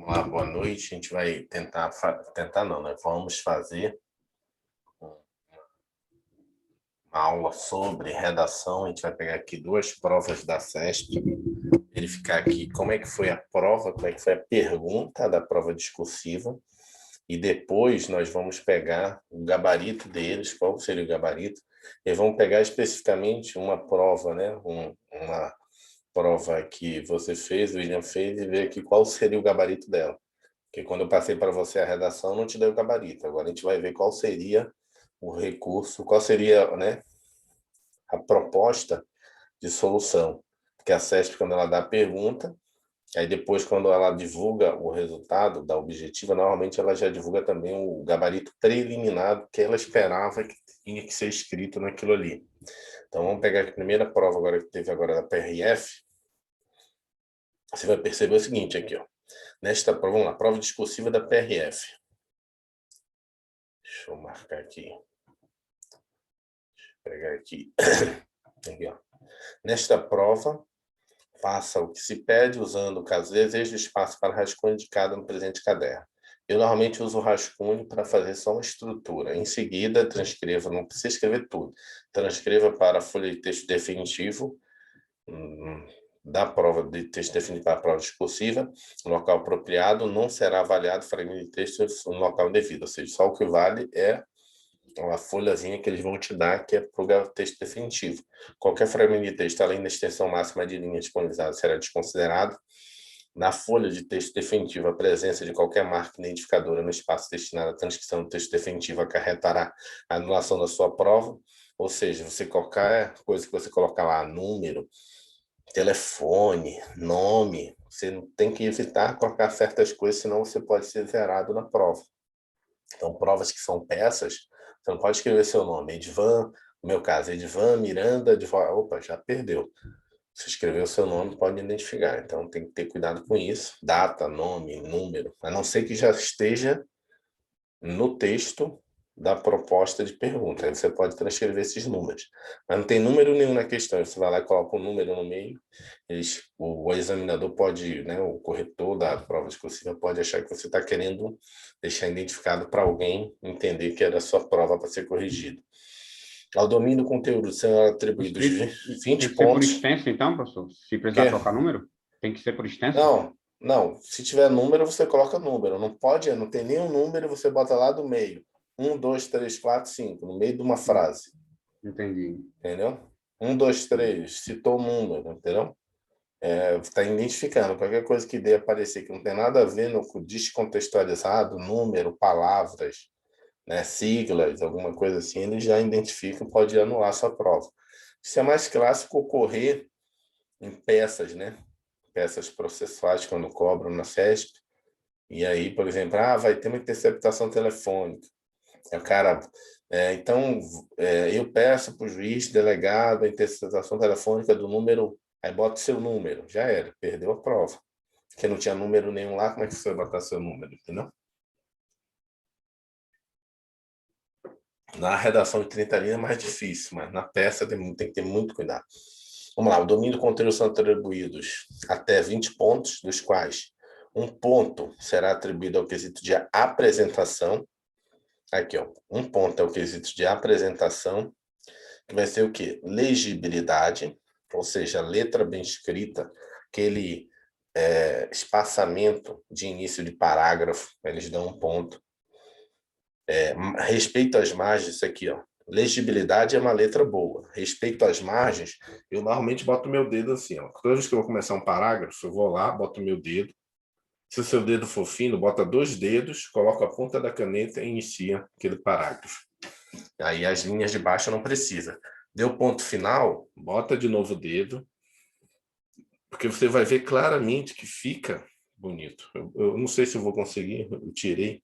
Olá, boa noite. A gente vai tentar não, né? Vamos fazer uma aula sobre redação. A gente vai pegar aqui duas provas da CESP, verificar aqui como é que foi a prova, como é que foi a pergunta da prova discursiva, e depois nós vamos pegar o gabarito deles, qual seria o gabarito, e vamos pegar especificamente uma prova, né? Uma prova que você fez, o William fez, e ver aqui qual seria o gabarito dela. Porque quando eu passei para você a redação, não te deu o gabarito. Agora a gente vai ver qual seria o recurso, qual seria, né, a proposta de solução. Porque a CESP, quando ela dá a pergunta, aí depois, quando ela divulga o resultado da objetiva, normalmente ela já divulga também o gabarito preliminar que ela esperava que tinha que ser escrito naquilo ali. Então, vamos pegar a primeira prova agora que teve agora da PRF. Você vai perceber o seguinte aqui, ó. Nesta prova, vamos lá, prova discursiva da PRF. Deixa eu marcar aqui. Pegar aqui. Aqui, ó. Nesta prova, faça o que se pede usando o caso desejo e espaço para rascunho indicado no presente caderno. Eu normalmente uso o rascunho para fazer só uma estrutura. Em seguida, transcreva, não precisa escrever tudo. Transcreva para a folha de texto definitivo da prova de texto definitivo para a prova discursiva, no local apropriado, não será avaliado fragmento de texto no local devido. Ou seja, só o que vale é a folhazinha que eles vão te dar, que é para o texto definitivo. Qualquer fragmento de texto, além da extensão máxima de linha disponibilizada, será desconsiderado. Na folha de texto definitivo, a presença de qualquer marca identificadora no espaço destinado à transcrição do texto definitivo acarretará a anulação da sua prova. Ou seja, você qualquer coisa que você colocar lá, número, telefone, nome, você tem que evitar colocar certas coisas, senão você pode ser zerado na prova. Então, provas que são peças, você não pode escrever seu nome. Edvan, no meu caso, Edvan Miranda de... Opa, já perdeu. Se escrever o seu nome, pode identificar. Então, tem que ter cuidado com isso. Data, nome, número. A não ser que já esteja no texto da proposta de pergunta. Aí você pode transcrever esses números. Mas não tem número nenhum na questão. Você vai lá e coloca um número no meio. O examinador pode, né, o corretor da prova discursiva pode achar que você está querendo deixar identificado para alguém entender que era a sua prova para ser corrigido. Ao domínio do conteúdo são atribuídos 20 Tem que ser por pontos. extenso, então, professor? Se precisar trocar número? Tem que ser por extenso? Não. Se tiver número, você coloca número. Não pode, não tem nenhum número, você bota lá do meio. 1, 2, 3, 4, 5, no meio de uma frase. Entendi. Entendeu? 1, 2, 3, citou o número, entendeu? Está identificando. Qualquer coisa que dê aparecer que não tem nada a ver no descontextualizado, número, palavras, né, siglas, alguma coisa assim, ele já identifica e pode anular sua prova. Isso é mais clássico ocorrer em peças, né? Peças processuais, quando cobram na CESP. E aí, por exemplo, vai ter uma interceptação telefônica. O cara, então, eu peço para o juiz delegado a interceptação telefônica do número, aí bota seu número, já era, perdeu a prova. Porque não tinha número nenhum lá, como é que você vai botar seu número, entendeu? Na redação de 30 linhas é mais difícil, mas na peça tem que ter muito cuidado. Vamos lá, o domínio do conteúdo são atribuídos até 20 pontos, dos quais um ponto será atribuído ao quesito de apresentação. Aqui, ó, um ponto é o quesito de apresentação, que vai ser o quê? Legibilidade, ou seja, letra bem escrita, aquele espaçamento de início de parágrafo, eles dão um ponto. Respeito às margens, isso aqui, ó. Legibilidade é uma letra boa. Respeito às margens, eu normalmente boto meu dedo assim, ó. Toda vez que eu vou começar um parágrafo, eu vou lá, boto meu dedo. Se o seu dedo for fino, bota 2 dedos, coloca a ponta da caneta e inicia aquele parágrafo. Aí as linhas de baixo não precisa. Deu ponto final, bota de novo o dedo, porque você vai ver claramente que fica bonito. Eu não sei se eu vou conseguir, eu tirei,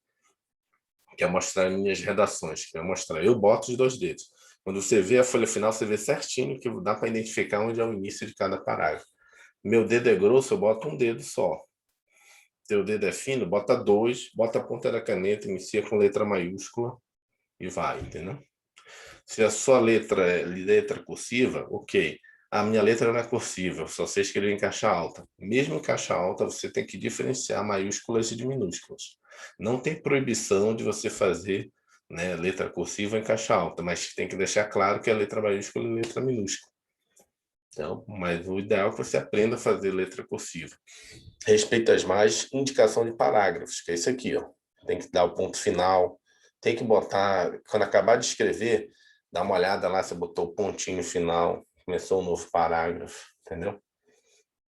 que é mostrar minhas redações, que é mostrar. Eu boto os 2 dedos. Quando você vê a folha final, você vê certinho que dá para identificar onde é o início de cada parágrafo. Meu dedo é grosso, eu boto um dedo só. Teu dedo é fino, bota 2, bota a ponta da caneta, inicia com letra maiúscula e vai, entendeu? Se a sua letra é letra cursiva, ok. A minha letra não é cursiva, só sei escrever em caixa alta. Mesmo em caixa alta, você tem que diferenciar maiúsculas de minúsculas. Não tem proibição de você fazer, né, letra cursiva em caixa alta, mas tem que deixar claro que é letra maiúscula e letra minúscula. Então, mas o ideal é que você aprenda a fazer letra cursiva. Respeito às mais, indicação de parágrafos, que é isso aqui, ó. Tem que dar o ponto final, tem que botar, quando acabar de escrever, dá uma olhada lá, você botou o pontinho final, começou um novo parágrafo, entendeu?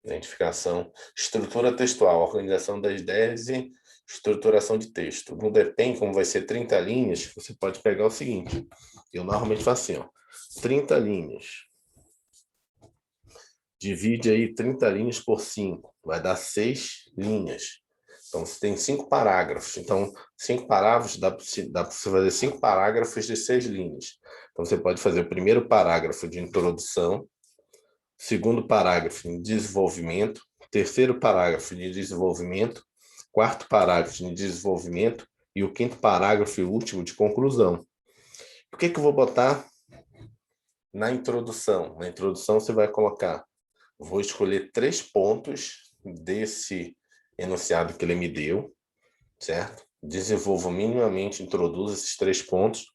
Identificação, estrutura textual, organização das ideias e estruturação de texto. No Depende, como vai ser 30 linhas, você pode pegar o seguinte, eu normalmente faço assim, ó, 30 linhas. Divide aí 30 linhas por 5, vai dar 6 linhas. Então, você tem 5 parágrafos. Então, 5 parágrafos, dá para você fazer 5 parágrafos de 6 linhas. Então, você pode fazer o primeiro parágrafo de introdução, segundo parágrafo de desenvolvimento, terceiro parágrafo de desenvolvimento, quarto parágrafo de desenvolvimento e o quinto parágrafo e último de conclusão. Por que eu vou botar na introdução? Na introdução, você vai colocar, vou escolher 3 pontos desse enunciado que ele me deu, certo? Desenvolvo minimamente, introduzo esses 3 pontos.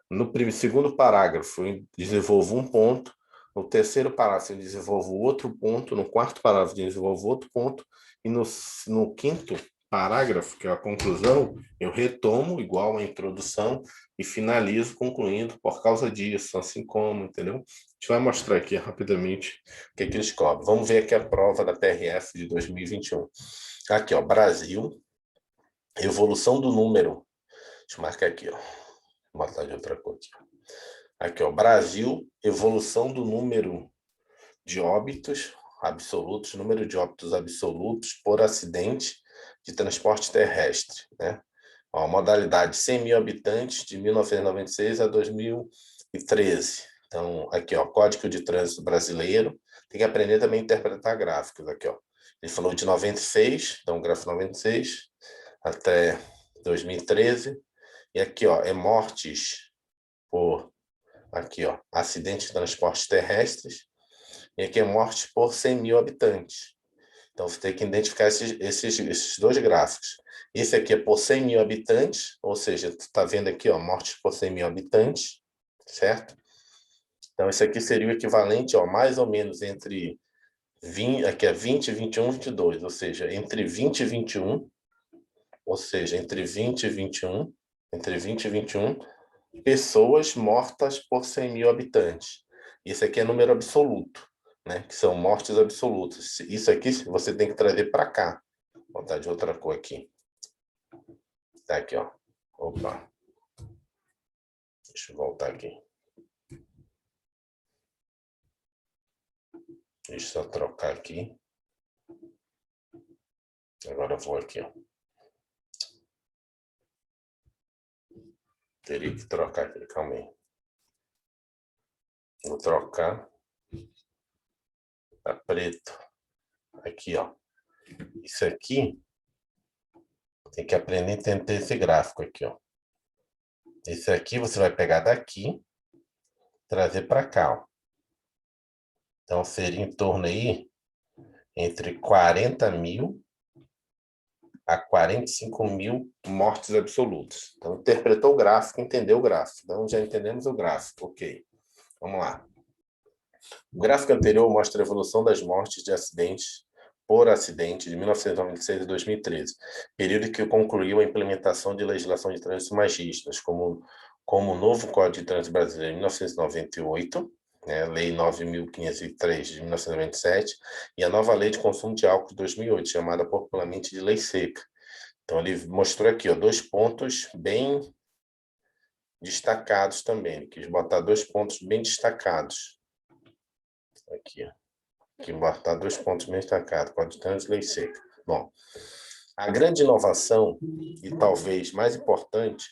No segundo parágrafo, eu desenvolvo um ponto. No terceiro parágrafo, eu desenvolvo outro ponto. No quarto parágrafo, eu desenvolvo outro ponto. E no quinto parágrafo, que é a conclusão, eu retomo, igual a introdução, e finalizo concluindo por causa disso, assim como, entendeu? A gente vai mostrar aqui rapidamente o que eles cobram. Vamos ver aqui a prova da PRF de 2021. Aqui, ó, Brasil, evolução do número. Deixa eu marcar aqui, ó. Vou botar de outra cor aqui. Aqui, ó, Brasil, evolução do número de óbitos absolutos, número de óbitos absolutos por acidente de transporte terrestre, né? Ó, modalidade 100 mil habitantes de 1996 a 2013. Então, aqui, ó, Código de Trânsito Brasileiro. Tem que aprender também a interpretar gráficos aqui, ó. Ele falou de 96, então gráfico 96 até 2013. E aqui, ó, é mortes por, aqui, ó, acidentes de transportes terrestres. E aqui é mortes por 100 mil habitantes. Então, você tem que identificar esses dois gráficos. Esse aqui é por 100 mil habitantes, ou seja, tu está vendo aqui, ó, mortes por 100 mil habitantes, certo? Então, esse aqui seria o equivalente, ó, mais ou menos entre 20, aqui é 20, 21, 22, ou seja, entre 20 e 21, ou seja, entre 20 e 21, entre 20 e 21 pessoas mortas por 100 mil habitantes. Isso aqui é número absoluto, né? Que são mortes absolutas. Isso aqui você tem que trazer para cá. Vou botar de outra cor aqui. Tá aqui, ó. Opa. Deixa eu voltar aqui. Deixa eu só trocar aqui. Agora eu vou aqui, ó. Teria que trocar aqui, calma aí. Vou trocar. Tá preto. Aqui, ó. Isso aqui tem que aprender a entender esse gráfico aqui, ó. Esse aqui você vai pegar daqui, trazer para cá, ó. Então, seria em torno aí entre 40 mil a 45 mil mortes absolutas. Então, interpretou o gráfico, entendeu o gráfico. Então, já entendemos o gráfico, ok. Vamos lá. O gráfico anterior mostra a evolução das mortes de acidentes por acidente de 1996 a 2013, período que concluiu a implementação de legislação de trânsito mais rígidas, como o novo Código de Trânsito Brasileiro em 1998, né, Lei 9.503 de 1997, e a nova Lei de Consumo de Álcool de 2008, chamada popularmente de Lei Seca. Então, ele mostrou aqui, ó, 2 pontos bem destacados também. Ele quis botar 2 pontos bem destacados. Aqui, ó. Aqui, botar 2 pontos bem destacados. Código de Trânsito e Lei Seca. Bom, a grande inovação, e talvez mais importante,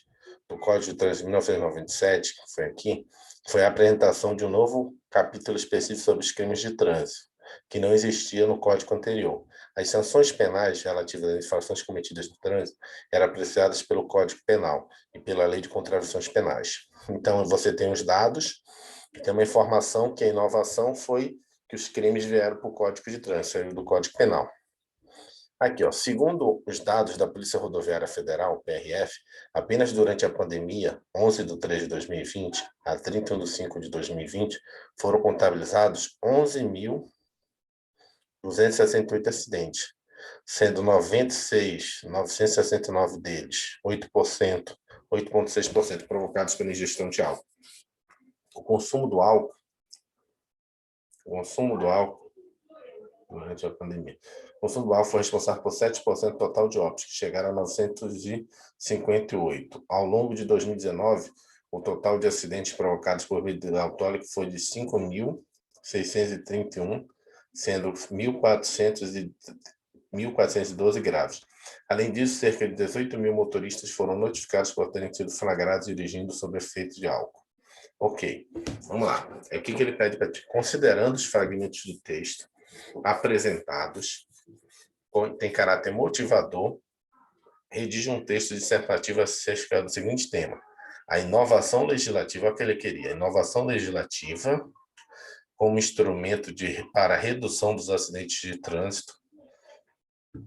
do Código de Trânsito de 1997, que foi aqui, foi a apresentação de um novo capítulo específico sobre os crimes de trânsito, que não existia no Código anterior. As sanções penais relativas às infrações cometidas no trânsito eram apreciadas pelo Código Penal e pela Lei de Contravenções Penais. Então, você tem os dados, e tem uma informação que a inovação foi que os crimes vieram para o Código de Trânsito, saiu do Código Penal. Aqui, ó, segundo os dados da Polícia Rodoviária Federal, PRF, apenas durante a pandemia, 11 de 3 de 2020 a 31 de 5 de 2020, foram contabilizados 11.268 acidentes, sendo 96.969 deles, 8,6% provocados pela ingestão de álcool. O consumo do álcool durante a pandemia. O consumo do álcool foi responsável por 7% do total de óbitos, que chegaram a 958. Ao longo de 2019, o total de acidentes provocados por bebida alcoólica foi de 5.631, sendo 1.412 graves. Além disso, cerca de 18 mil motoristas foram notificados por terem sido flagrados dirigindo sob efeito de álcool. Ok, vamos lá. O que ele pede para ti? Considerando os fragmentos do texto apresentados, tem caráter motivador, redige um texto dissertativo acerca do seguinte tema: a inovação legislativa, o que ele queria, a inovação legislativa como instrumento para a redução dos acidentes de trânsito,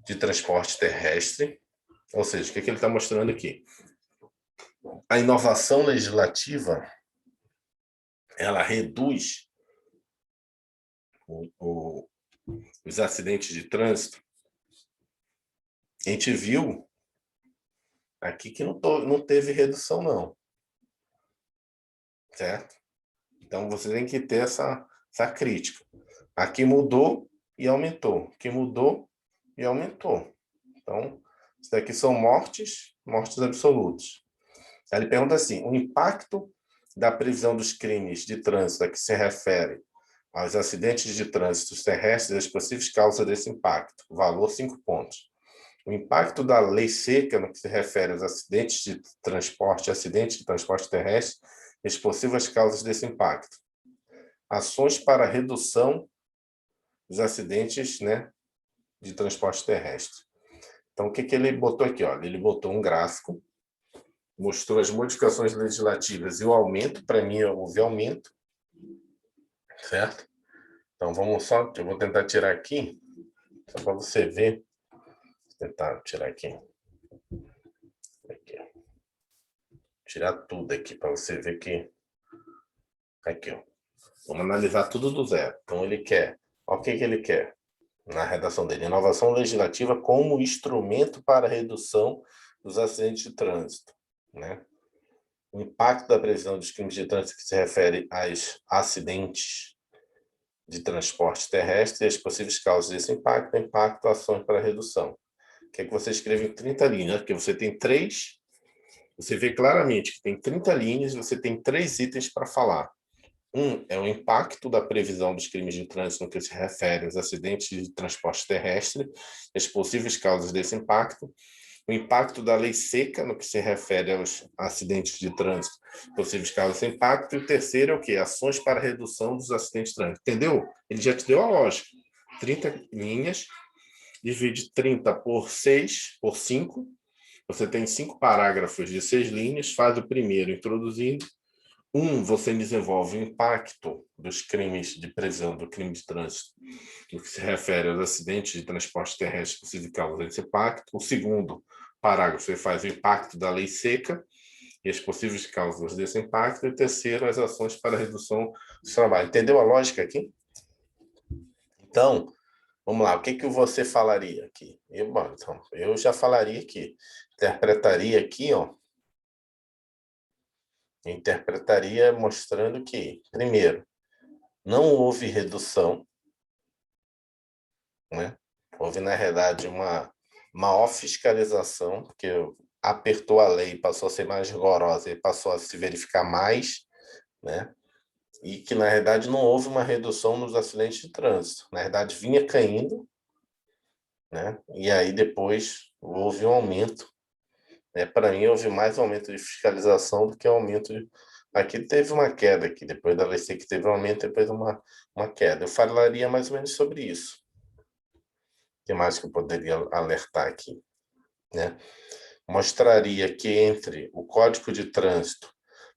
de transporte terrestre. Ou seja, o que ele está mostrando aqui? A inovação legislativa, ela reduz os acidentes de trânsito. A gente viu aqui que não teve redução, não. Certo? Então, você tem que ter essa crítica. Aqui mudou e aumentou. Aqui mudou e aumentou. Então, isso daqui são mortes absolutas. Aí ele pergunta assim: o impacto da previsão dos crimes de trânsito a que se refere aos acidentes de trânsito terrestres e as possíveis causas desse impacto. Valor 5 pontos. O impacto da lei seca no que se refere aos acidentes de transporte terrestre e as possíveis causas desse impacto. Ações para redução dos acidentes, né, de transporte terrestre. Então, o que ele botou aqui? Olha, ele botou um gráfico, mostrou as modificações legislativas e o aumento. Para mim, houve aumento, certo? Então, eu vou tentar tirar aqui, só para você ver. Vou tentar tirar aqui. Tirar tudo aqui, para você ver que... Aqui, ó. Vamos analisar tudo do zero. Então, ele quer... Olha o que ele quer na redação dele: inovação legislativa como instrumento para a redução dos acidentes de trânsito, né? O impacto da previsão dos crimes de trânsito que se refere aos acidentes de transporte terrestre e as possíveis causas desse impacto, ações para a redução. Que você escreve em 30 linhas, porque você tem 3, você vê claramente que tem 30 linhas, você tem 3 itens para falar. Um é o impacto da previsão dos crimes de trânsito no que se refere aos acidentes de transporte terrestre, as possíveis causas desse impacto. O impacto da lei seca no que se refere aos acidentes de trânsito, possíveis causas desse impacto. E o terceiro é o quê? Ações para redução dos acidentes de trânsito. Entendeu? Ele já te deu a lógica. 30 linhas, divide 30 por 6, por 5. Você tem 5 parágrafos de 6 linhas, faz o primeiro introduzindo. Você desenvolve o impacto dos crimes de previsão do crime de trânsito, no que se refere aos acidentes de transporte terrestre possível causa desse impacto. O segundo parágrafo, você faz o impacto da lei seca e as possíveis causas desse impacto. E o terceiro, as ações para a redução do trabalho. Entendeu a lógica aqui? Então, vamos lá. O que você falaria aqui? Eu já falaria aqui. Interpretaria aqui, ó. Interpretaria mostrando que, primeiro, não houve redução, né? Houve, na realidade, uma maior fiscalização, porque apertou a lei, passou a ser mais rigorosa e passou a se verificar mais, né? E que, na realidade, não houve uma redução nos acidentes de trânsito. Na verdade, vinha caindo, né? E aí, depois, houve um aumento. Para mim, houve mais aumento de fiscalização do que aumento de... Aqui teve uma queda, aqui, depois da lei que teve um aumento, depois uma queda. Eu falaria mais ou menos sobre isso. O que mais que eu poderia alertar aqui? Né? Mostraria que entre o Código de Trânsito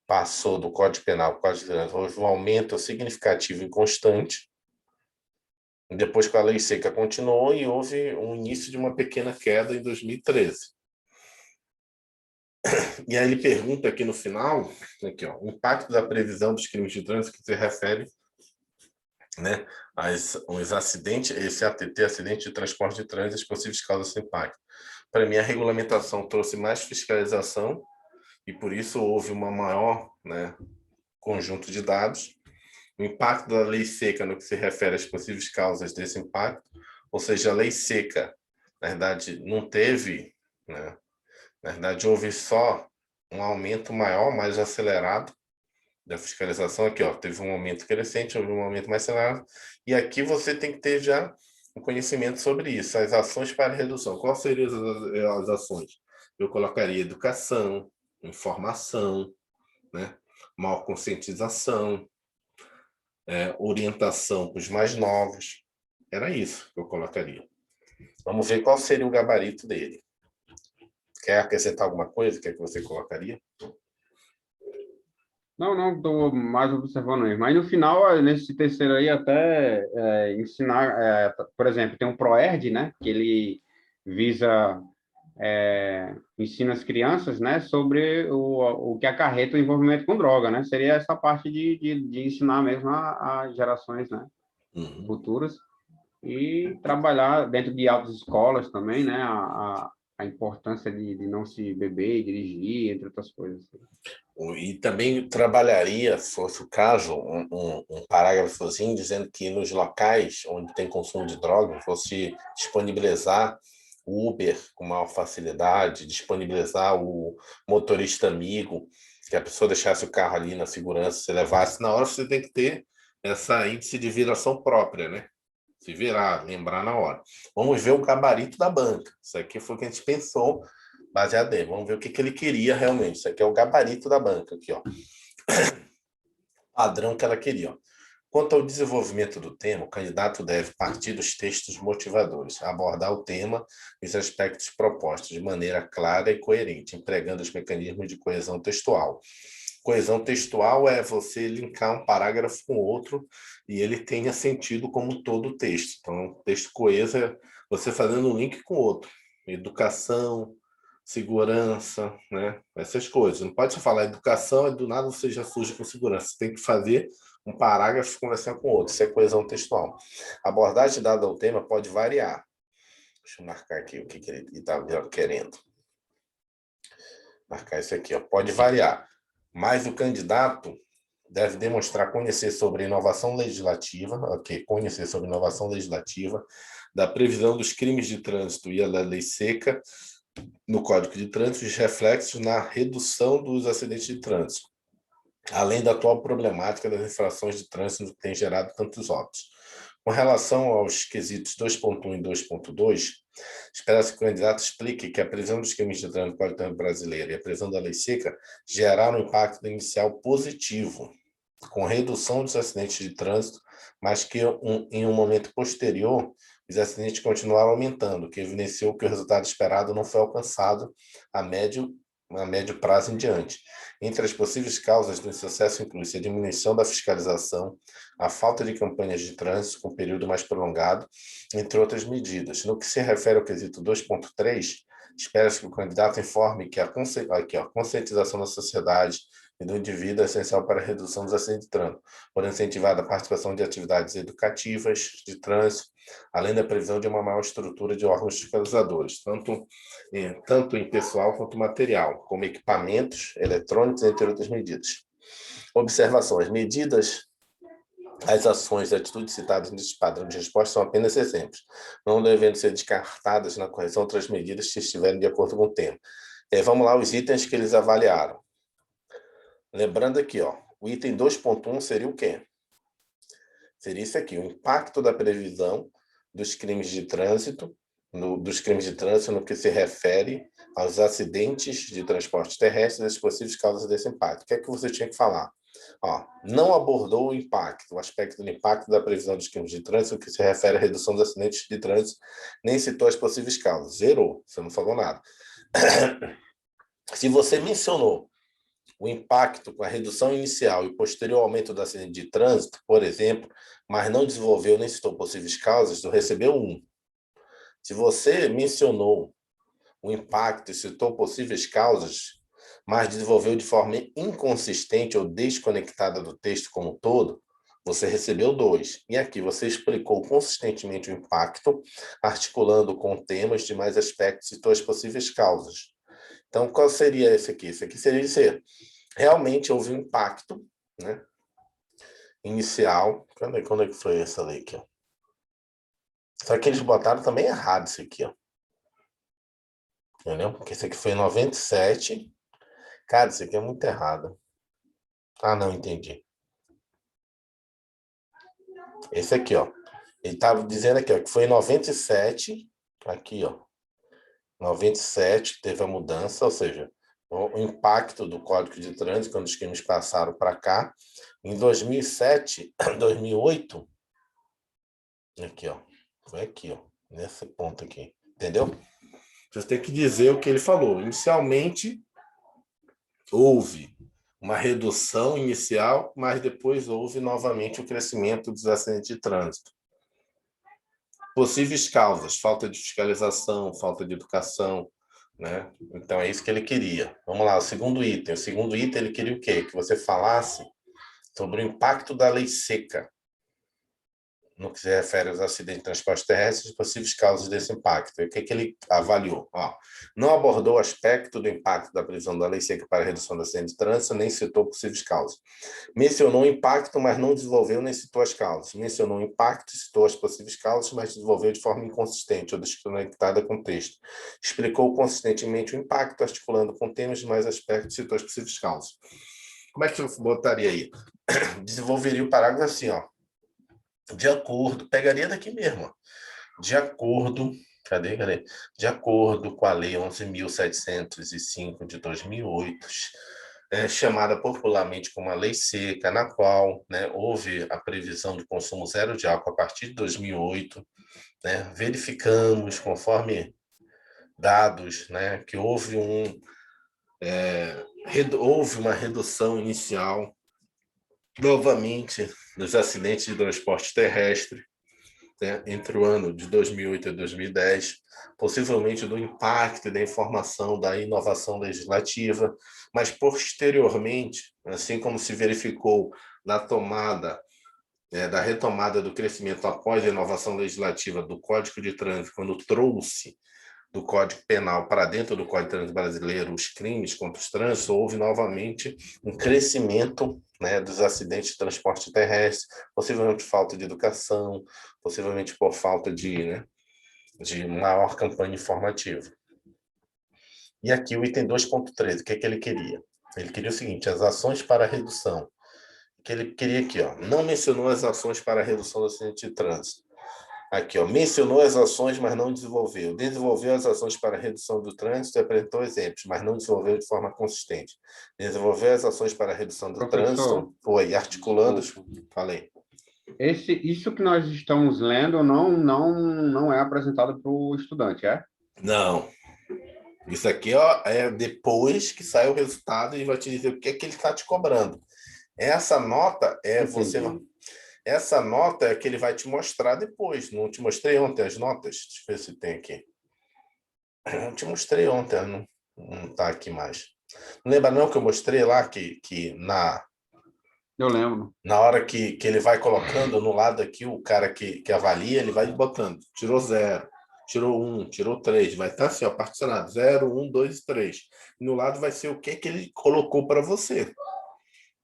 passou do Código Penal para o Código de Trânsito, houve um aumento significativo e constante, Depois que a lei seca continuou e houve um início de uma pequena queda em 2013. E aí ele pergunta aqui no final, aqui, ó, o impacto da previsão dos crimes de trânsito que se refere, né, aos acidentes, esse ATT, acidente de transporte de trânsito, as possíveis causas desse impacto. Para mim, a regulamentação trouxe mais fiscalização e por isso houve uma maior, né, conjunto de dados. O impacto da lei seca no que se refere às possíveis causas desse impacto, ou seja, a lei seca, na verdade, não teve, né, na verdade, houve só um aumento maior, mais acelerado da fiscalização. Aqui, ó, teve um aumento crescente, houve um aumento mais acelerado, e aqui você tem que ter já um conhecimento sobre isso, as ações para redução. Quais seriam as ações? Eu colocaria educação, informação, né, maior conscientização, orientação para os mais novos. Era isso que eu colocaria. Vamos ver qual seria o gabarito dele. Quer acrescentar alguma coisa? Quer que você colocaria? Não, estou mais observando isso. Mas no final, nesse terceiro aí, até ensinar, por exemplo, tem um ProERD, né? Que ele visa ensina as crianças, né, sobre o que acarreta o envolvimento com droga, né? Seria essa parte de ensinar mesmo a gerações, né, futuras e trabalhar dentro de autoescolas também, né, a importância de não se beber e dirigir, entre outras coisas. E também trabalharia, se fosse o caso, um parágrafozinho dizendo que nos locais onde tem consumo de droga, fosse disponibilizar o Uber com maior facilidade, disponibilizar o motorista amigo, que a pessoa deixasse o carro ali na segurança, se levasse. Na hora você tem que ter essa índice de viração própria, né? Se virar, lembrar na hora. Vamos ver o gabarito da banca. Isso aqui foi o que a gente pensou baseado nele. Vamos ver o que ele queria realmente. Isso aqui é o gabarito da banca. Aqui, ó. Padrão que ela queria. Ó. Quanto ao desenvolvimento do tema, o candidato deve partir dos textos motivadores, abordar o tema e os aspectos propostos de maneira clara e coerente, empregando os mecanismos de coesão textual. Coesão textual é você linkar um parágrafo com outro e ele tenha sentido como todo o texto. Então, texto coeso é você fazendo um link com o outro. Educação, segurança, né? Essas coisas. Não pode só falar educação e do nada você já surge com segurança. Você tem que fazer um parágrafo conversando com o outro. Isso é coesão textual. A abordagem dada ao tema pode variar. Deixa eu marcar aqui o que ele está querendo. Marcar isso aqui. Ó. Pode variar. Mas o candidato deve demonstrar conhecer sobre inovação legislativa, conhecer sobre inovação legislativa, da previsão dos crimes de trânsito e da lei seca no Código de Trânsito e os reflexos na redução dos acidentes de trânsito, além da atual problemática das infrações de trânsito que tem gerado tantos óbitos. Com relação aos quesitos 2.1 e 2.2, espera-se que o candidato explique que a previsão dos crimes de trânsito do Código de Trânsito brasileiro e a previsão da lei seca geraram um impacto inicial positivo, com redução dos acidentes de trânsito, mas que em um momento posterior, os acidentes continuaram aumentando, o que evidenciou que o resultado esperado não foi alcançado a médio prazo em diante. Entre as possíveis causas do insucesso inclui-se a diminuição da fiscalização, a falta de campanhas de trânsito com período mais prolongado, entre outras medidas. No que se refere ao quesito 2.3, espera-se que o candidato informe que a conscientização da sociedade e do indivíduo é essencial para a redução dos acidentes de trânsito, por incentivar a participação de atividades educativas de trânsito, além da previsão de uma maior estrutura de órgãos fiscalizadores, tanto em pessoal quanto material, como equipamentos eletrônicos, entre outras medidas. Observações. As ações e atitudes citadas neste padrão de resposta são apenas exemplos, não devendo ser descartadas na correção outras medidas se estiverem de acordo com o tema. Vamos lá, os itens que eles avaliaram. Lembrando aqui, ó, o item 2.1 seria o quê? Seria isso aqui, o impacto da previsão dos crimes de trânsito, no que se refere aos acidentes de transporte terrestre e as possíveis causas desse impacto. O que é que você tinha que falar? Ó, não abordou o impacto, o aspecto do impacto da previsão dos crimes de trânsito, no que se refere à redução dos acidentes de trânsito, nem citou as possíveis causas. Zerou, você não falou nada. Se você mencionou o impacto com a redução inicial e posterior aumento do acidente de trânsito, por exemplo, mas não desenvolveu nem citou possíveis causas, tu recebeu 1. Se você mencionou o impacto e citou possíveis causas, mas desenvolveu de forma inconsistente ou desconectada do texto como um todo, você recebeu 2. E aqui você explicou consistentemente o impacto, articulando com temas de mais aspectos e citou as possíveis causas. Então, qual seria esse aqui? Esse aqui seria dizer, realmente houve um impacto, né, inicial. Quando é que foi essa lei aqui? Ó? Só que eles botaram também errado isso aqui, ó. Entendeu? Porque esse aqui foi em 97. Cara, isso aqui é muito errado. Ah, não, entendi. Esse aqui, ó. Ele estava dizendo aqui, ó, que foi em 97. Aqui, ó. 97 teve a mudança, ou seja, o impacto do Código de Trânsito, quando os crimes passaram para cá. Em 2007, 2008, aqui, ó. Foi aqui, ó. Nesse ponto aqui. Entendeu? Você tem que dizer o que ele falou. Inicialmente, houve uma redução inicial, mas depois houve novamente o crescimento dos acidentes de trânsito. Possíveis causas: falta de fiscalização, falta de educação, né? Então é isso que ele queria. Vamos lá, o segundo item. O segundo item ele queria o quê? Que você falasse sobre o impacto da lei seca no que se refere aos acidentes de transporte terrestre e possíveis causas desse impacto. E o que ele avaliou? Ó, não abordou o aspecto do impacto da previsão da lei seca para a redução do acidente de trânsito, nem citou possíveis causas. Mencionou o impacto, mas não desenvolveu nem citou as causas. Mencionou o impacto, citou as possíveis causas, mas desenvolveu de forma inconsistente ou desconectada com o texto. Explicou consistentemente o impacto, articulando com temas de mais aspectos, citou as possíveis causas. Como é que eu botaria aí? Desenvolveria o parágrafo assim, ó. De acordo, pegaria daqui mesmo, ó. De acordo, cadê? De acordo com a Lei 11.705 de 2008, chamada popularmente como a Lei Seca, na qual, né, houve a previsão de consumo zero de álcool a partir de 2008, né, verificamos, conforme dados, né, que houve uma redução inicial, novamente, dos acidentes de transporte terrestre, né, entre o ano de 2008 e 2010, possivelmente do impacto e da informação da inovação legislativa, mas posteriormente, assim como se verificou na tomada, da retomada do crescimento após a inovação legislativa do Código de Trânsito, quando trouxe do Código Penal para dentro do Código de Trânsito brasileiro os crimes contra os trânsitos, houve novamente um crescimento, né, dos acidentes de transporte terrestre, possivelmente por falta de educação, possivelmente por falta de maior campanha informativa. E aqui o item 2.13, o que ele queria? Ele queria o seguinte: as ações para a redução. O que ele queria aqui, ó, não mencionou as ações para a redução do acidente de trânsito. Aqui, ó, mencionou as ações, mas não desenvolveu. Desenvolveu as ações para a redução do trânsito e apresentou exemplos, mas não desenvolveu de forma consistente. Desenvolveu as ações para a redução do Professor, trânsito, foi articulando. Falei. isso que nós estamos lendo não é apresentado para o estudante, é? Não. Isso aqui, ó, é depois que sai o resultado e vai te dizer o que é que ele está te cobrando. Essa nota é você. Essa nota é que ele vai te mostrar depois. Não te mostrei ontem as notas? Deixa eu ver se tem aqui. Eu te mostrei ontem, não está aqui mais. Não lembra não que eu mostrei lá que Eu lembro. na hora que ele vai colocando no lado aqui, o cara que avalia, ele vai botando. Tirou 0, tirou 1, tirou 3. Vai estar assim, ó, particionado. 0, 1, 2, 3. No lado vai ser o que ele colocou para você.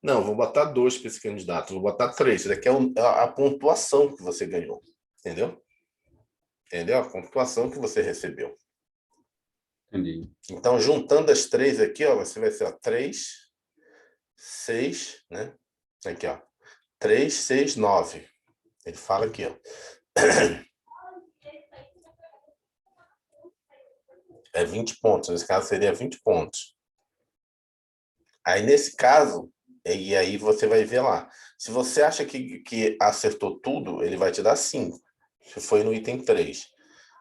Não, vou botar 2 para esse candidato, vou botar 3. Isso daqui é a pontuação que você ganhou. Entendeu? Entendeu? A pontuação que você recebeu. Entendi. Então, juntando as 3 aqui, ó, você vai ser, ó, 3, 6, né? Aqui, ó. 3, 6, 9. Ele fala aqui, ó. É 20 pontos. Nesse caso, seria 20 pontos. Aí, nesse caso, e aí você vai ver lá. Se você acha que acertou tudo, ele vai te dar 5. Se foi no item 3.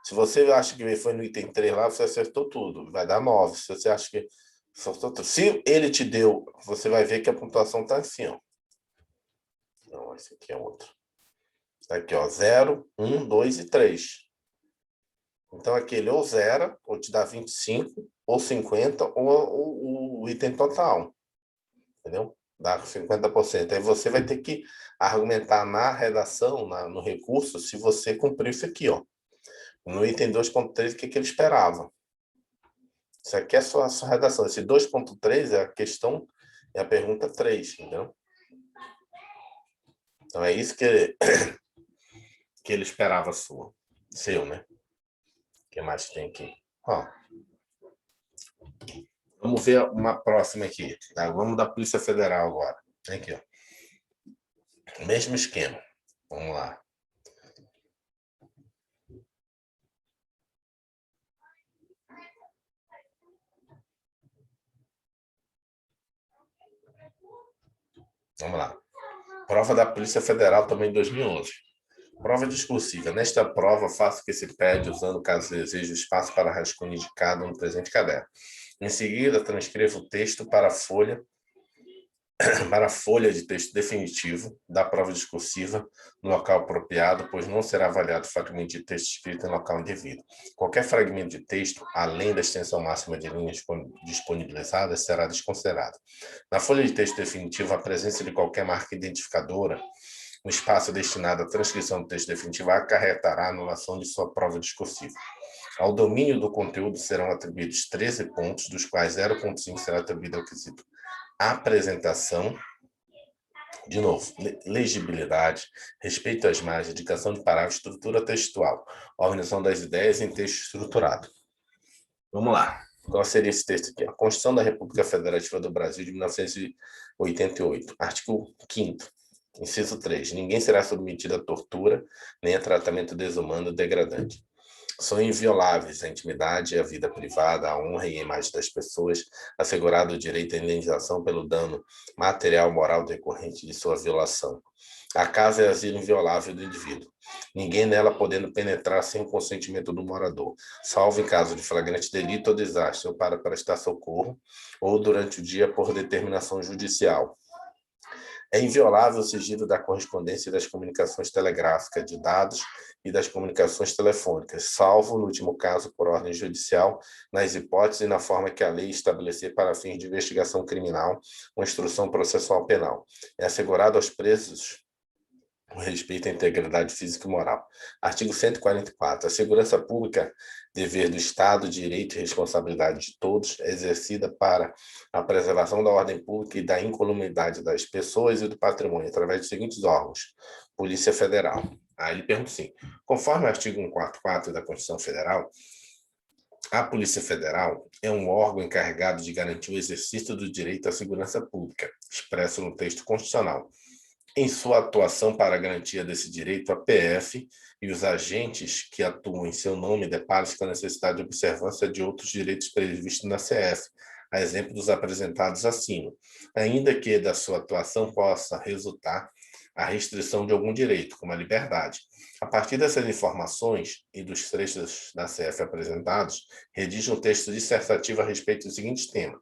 Se você acha que foi no item 3 lá, você acertou tudo. Vai dar 9. Se você acha que Se ele te deu, você vai ver que a pontuação está assim, ó. Não, esse aqui é outro. Tá aqui, ó, 0, 1, 2 e 3. Então, aquele ou zera, ou te dá 25, ou 50, ou o item total. Entendeu? Dá 50%. Aí você vai ter que argumentar na redação, no recurso, se você cumpriu isso aqui, ó. No item 2.3, o que ele esperava? Isso aqui é a sua redação. Esse 2.3 é a questão, é a pergunta 3, entendeu? Então, é isso que ele esperava seu, né? O que mais tem aqui? Ó, vamos ver uma próxima aqui. Tá? Vamos da Polícia Federal agora. Aqui, ó. Mesmo esquema. Vamos lá. Vamos lá. Prova da Polícia Federal também em 2011. Prova discursiva. Nesta prova, faço o que se pede, usando, caso deseje, o espaço para rascunho indicado no presente caderno. Em seguida, transcrevo o texto para a folha de texto definitivo da prova discursiva no local apropriado, pois não será avaliado fragmento de texto escrito em local indevido. Qualquer fragmento de texto, além da extensão máxima de linhas disponibilizadas, será desconsiderado. Na folha de texto definitiva, a presença de qualquer marca identificadora no espaço destinado à transcrição do texto definitivo acarretará a anulação de sua prova discursiva. Ao domínio do conteúdo serão atribuídos 13 pontos, dos quais 0,5 será atribuído ao quesito apresentação, de novo, legibilidade, respeito às margens, indicação de parágrafo, estrutura textual, organização das ideias em texto estruturado. Vamos lá. Qual seria esse texto aqui? A Constituição da República Federativa do Brasil de 1988, artigo 5º, inciso 3. Ninguém será submetido a tortura, nem a tratamento desumano ou degradante. São invioláveis a intimidade e a vida privada, a honra e a imagem das pessoas, assegurado o direito à indenização pelo dano material moral decorrente de sua violação. A casa é asilo inviolável do indivíduo, ninguém nela podendo penetrar sem o consentimento do morador, salvo em caso de flagrante delito ou desastre, ou para prestar socorro, ou durante o dia por determinação judicial. É inviolável o sigilo da correspondência e das comunicações telegráficas, de dados e das comunicações telefônicas, salvo, no último caso, por ordem judicial, nas hipóteses e na forma que a lei estabelecer para fins de investigação criminal ou instrução processual penal. É assegurado aos presos o respeito à integridade física e moral. Artigo 144. A segurança pública, dever do Estado, direito e responsabilidade de todos, é exercida para a preservação da ordem pública e da incolumidade das pessoas e do patrimônio, através dos seguintes órgãos. Polícia Federal. Aí ele pergunta assim, conforme o artigo 144 da Constituição Federal, a Polícia Federal é um órgão encarregado de garantir o exercício do direito à segurança pública, expresso no texto constitucional. Em sua atuação para a garantia desse direito, a PF e os agentes que atuam em seu nome deparam-se com a necessidade de observância de outros direitos previstos na CF, a exemplo dos apresentados acima, ainda que da sua atuação possa resultar a restrição de algum direito, como a liberdade. A partir dessas informações e dos trechos da CF apresentados, redige um texto dissertativo a respeito do seguinte tema.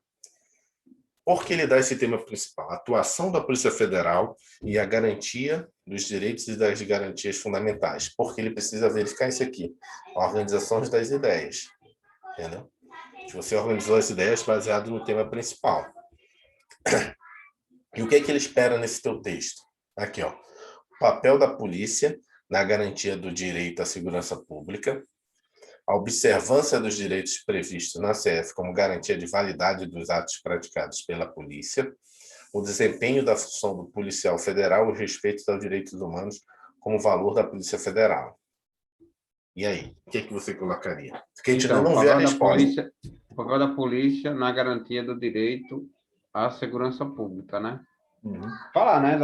Por que ele dá esse tema principal? A atuação da Polícia Federal e a garantia dos direitos e das garantias fundamentais. Porque ele precisa verificar isso aqui. A organização das ideias. Entendeu? Se você organizou as ideias baseado no tema principal. E o que é que ele espera nesse teu texto? Aqui, ó. O papel da polícia na garantia do direito à segurança pública, a observância dos direitos previstos na CF como garantia de validade dos atos praticados pela polícia, o desempenho da função do policial federal e o respeito aos direitos humanos como valor da Polícia Federal. E aí, o que é que você colocaria? Porque a gente Então, não vê a resposta. O papel da polícia na garantia do direito à segurança pública, né? Falar, né,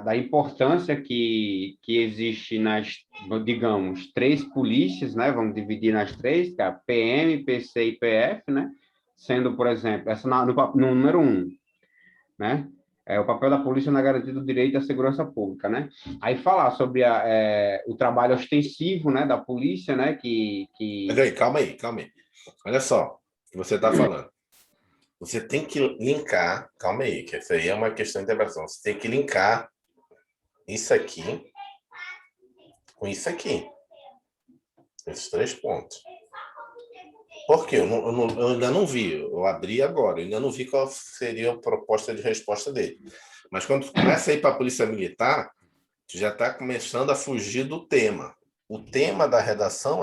da importância que existe nas, digamos, três polícias, né? Vamos dividir nas três, que é a PM, PC e PF, né? Sendo, por exemplo, essa no número 1, né? É o papel da polícia na garantia do direito à segurança pública, né? Aí falar sobre o trabalho ostensivo, né, da polícia, né, Mas aí, calma aí. Olha só. que você está falando. Você tem que linkar, calma aí, que isso aí é uma questão de interpretação. Você tem que linkar isso aqui com isso aqui. Esses 3 pontos. Por quê? Eu ainda não vi. Eu abri agora. Eu ainda não vi qual seria a proposta de resposta dele. Mas quando tu começa a ir para a Polícia Militar, tu já está começando a fugir do tema. O tema da redação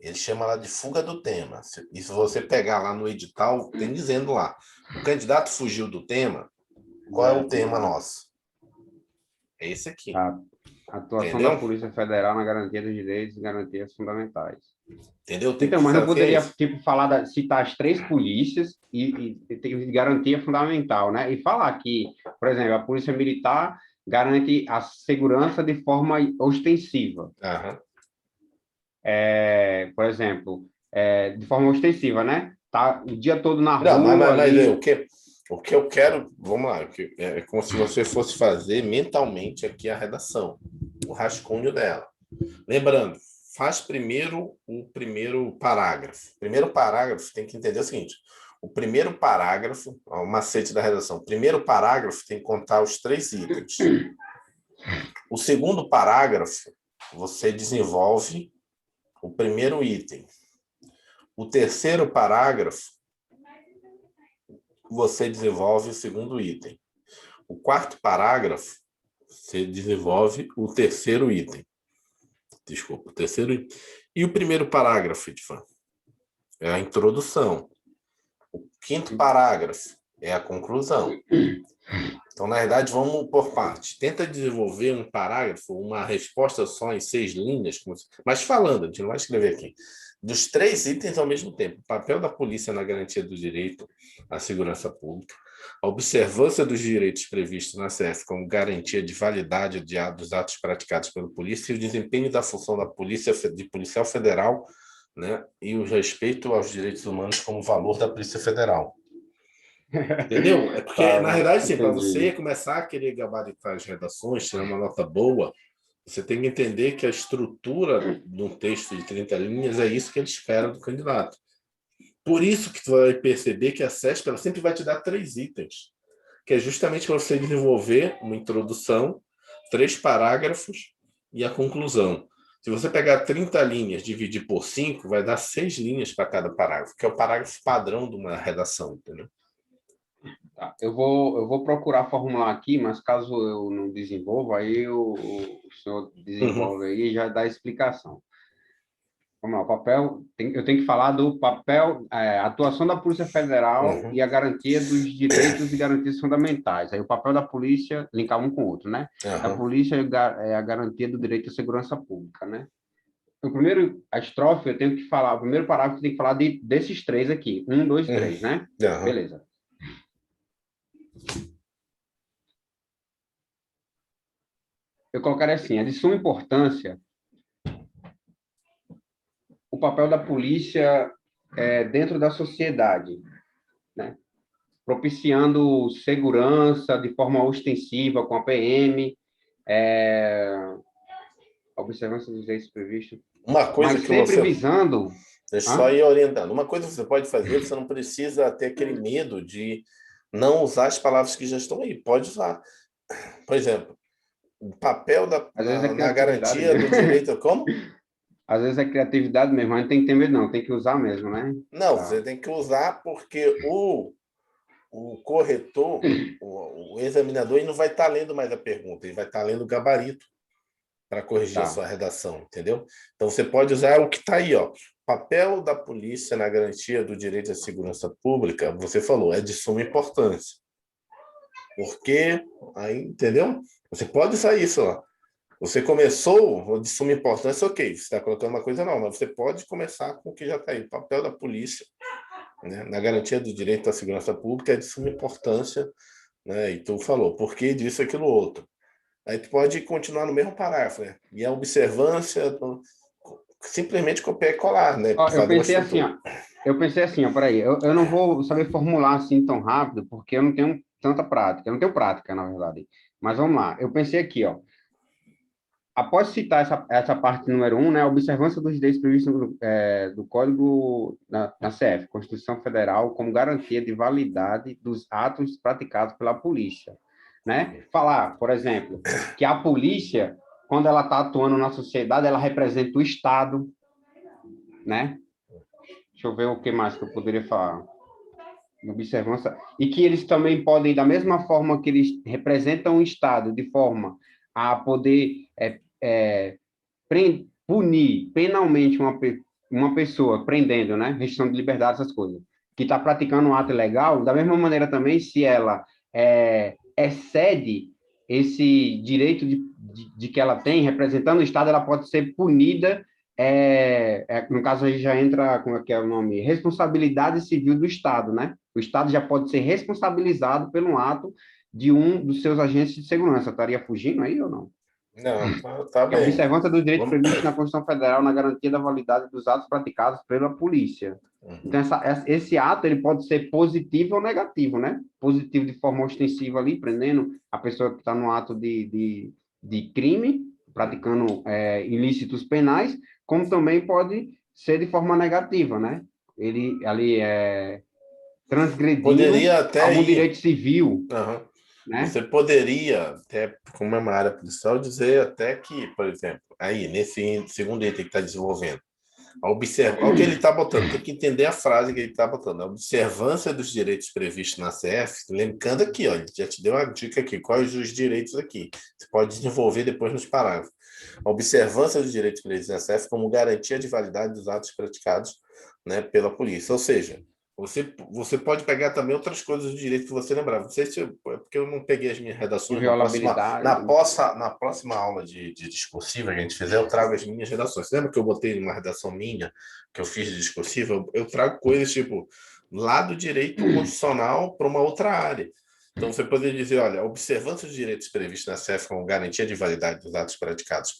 ele chama lá de fuga do tema. E se você pegar lá no edital, tem dizendo lá, o candidato fugiu do tema, qual é o tema nosso? É esse aqui. A atuação da Entendeu? Polícia Federal na garantia dos direitos e garantias fundamentais. Entendeu? Tem Então, que mas não fazer poderia, isso. tipo, citar as 3 polícias e tem garantia fundamental, né? E falar que, por exemplo, a Polícia Militar garante a segurança de forma ostensiva. Aham. Por exemplo, de forma ostensiva, né? Tá o dia todo na Não, rua mas ali. o que eu quero, vamos lá, é como se você fosse fazer mentalmente aqui a redação, o rascunho dela. Lembrando, faz primeiro o primeiro parágrafo. O primeiro parágrafo tem que entender o seguinte: o primeiro parágrafo, ó, o macete da redação, o primeiro parágrafo tem que contar os 3 itens. O segundo parágrafo, você desenvolve o primeiro item. O terceiro parágrafo, você desenvolve o segundo item. O quarto parágrafo, você desenvolve o terceiro item. Desculpa, o terceiro item. E o primeiro parágrafo, Edvan, é a introdução. O quinto parágrafo é a conclusão. Então, na verdade, vamos por partes. Tenta desenvolver um parágrafo, uma resposta só em 6 linhas, mas falando, a gente não vai escrever aqui, dos 3 itens ao mesmo tempo. O papel da polícia na garantia do direito à segurança pública, a observância dos direitos previstos na CF como garantia de validade dos atos praticados pela polícia e o desempenho da função da polícia, de policial federal, né, e o respeito aos direitos humanos como valor da Polícia Federal. Entendeu? É porque, Tá, na verdade, sim, para você entendi. começar a querer gabaritar as redações, tirar uma nota boa, você tem que entender que a estrutura de um texto de 30 linhas é isso que ele espera do candidato. Por isso que tu vai perceber que a CESP ela sempre vai te dar 3 itens, que é justamente para você desenvolver uma introdução, 3 parágrafos e a conclusão. Se você pegar 30 linhas, dividir por 5, vai dar 6 linhas para cada parágrafo, que é o parágrafo padrão de uma redação, entendeu? Tá. Eu vou procurar formular aqui, mas caso eu não desenvolva, aí o senhor Uhum. desenvolve aí e já dá a explicação. Vamos lá, o papel, eu tenho que falar do papel, atuação da Polícia Federal Uhum. e a garantia dos direitos e garantias fundamentais. Aí o papel da polícia, linkar um com o outro, né? Da Uhum. polícia é a garantia do direito à segurança pública, né? O primeiro, a estrofe, eu tenho que falar, o primeiro parágrafo eu tenho que falar desses 3 aqui, 1, 2, Uhum. 3, né? Uhum. Beleza. Eu colocaria assim, é de suma importância o papel da polícia dentro da sociedade, né? Propiciando segurança de forma ostensiva com a PM, observância dos direitos previstos, Uma coisa mas que sempre você. visando... Deixa eu só Hã? ir orientando. Uma coisa que você pode fazer, você não precisa ter aquele medo de não usar as palavras que já estão aí. Pode usar. Por exemplo, o papel Às vezes é na criatividade garantia mesmo. do direito. Como? Às vezes é criatividade mesmo, mas não tem que ter medo, não, tem que usar mesmo, né? Não, você Tá. tem que usar porque o corretor, o examinador, ele não vai estar lendo mais a pergunta, ele vai estar lendo o gabarito para corrigir a Tá. sua redação, entendeu? Então você pode usar o que está aí, ó. Papel da polícia na garantia do direito à segurança pública, você falou, é de suma importância. Porque, aí, entendeu? Você pode usar isso, ó. Você começou de suma importância, ok, você está colocando uma coisa nova, mas você pode começar com o que já está aí. O papel da polícia, né, na garantia do direito à segurança pública é de suma importância, né? E tu falou, por que disso, aquilo, outro. Aí tu pode continuar no mesmo parágrafo, né? E a observância, simplesmente copiar e colar, né? Ó, Fazer uma estrutura. eu pensei assim, ó, peraí, eu não vou saber formular assim tão rápido, porque eu não tenho tanta prática, eu não tenho prática, na verdade. Mas vamos lá, eu pensei aqui, ó, após citar essa parte número um, né, a observância dos direitos previstos do Código na CF, Constituição Federal, como garantia de validade dos atos praticados pela polícia, né? Falar, por exemplo, que a polícia, quando ela está atuando na sociedade, ela representa o Estado, né? Deixa eu ver o que mais que eu poderia falar. Observância, e que eles também podem, da mesma forma que eles representam o Estado, de forma a poder punir penalmente uma pessoa, prendendo, né, restrição de liberdade, essas coisas, que está praticando um ato ilegal, da mesma maneira também, se ela excede esse direito de que ela tem, representando o Estado, ela pode ser punida, no caso aí já entra, como é que é o nome? Responsabilidade civil do Estado, né? O Estado já pode ser responsabilizado pelo ato de um dos seus agentes de segurança. Estaria fugindo aí ou não? Não, tá Que é a bem. observância dos direitos Vamos... previstos na Constituição Federal na garantia da validade dos atos praticados pela polícia. Uhum. Então, esse ato ele pode ser positivo ou negativo, né? Positivo de forma ostensiva ali, prendendo a pessoa que está no ato de crime, praticando ilícitos penais, como também pode ser de forma negativa, né? Ele ali transgredindo Poderia até algum ir. direito civil, Aham. né? Você poderia, até como é uma área policial, dizer até que, por exemplo, aí, nesse segundo item que está desenvolvendo, olha o que ele está botando, tem que entender a frase que ele está botando. A observância dos direitos previstos na CF, lembrando aqui, ó, ele já te deu uma dica aqui, quais os direitos aqui. Você pode desenvolver depois nos parágrafos. A observância dos direitos previstos na CF como garantia de validade dos atos praticados, né, pela polícia. Ou seja, você pode pegar também outras coisas do direito que você lembrava. Não sei se é porque eu não peguei as minhas redações. Inviolabilidade. Na próxima aula de discursiva que a gente fizer, eu trago as minhas redações. Você lembra que eu botei uma redação minha, que eu fiz de discursiva? Eu trago coisas tipo lá do direito constitucional para uma outra área. Então, você poderia dizer, olha, a observância dos direitos previstos na CEF como garantia de validade dos atos praticados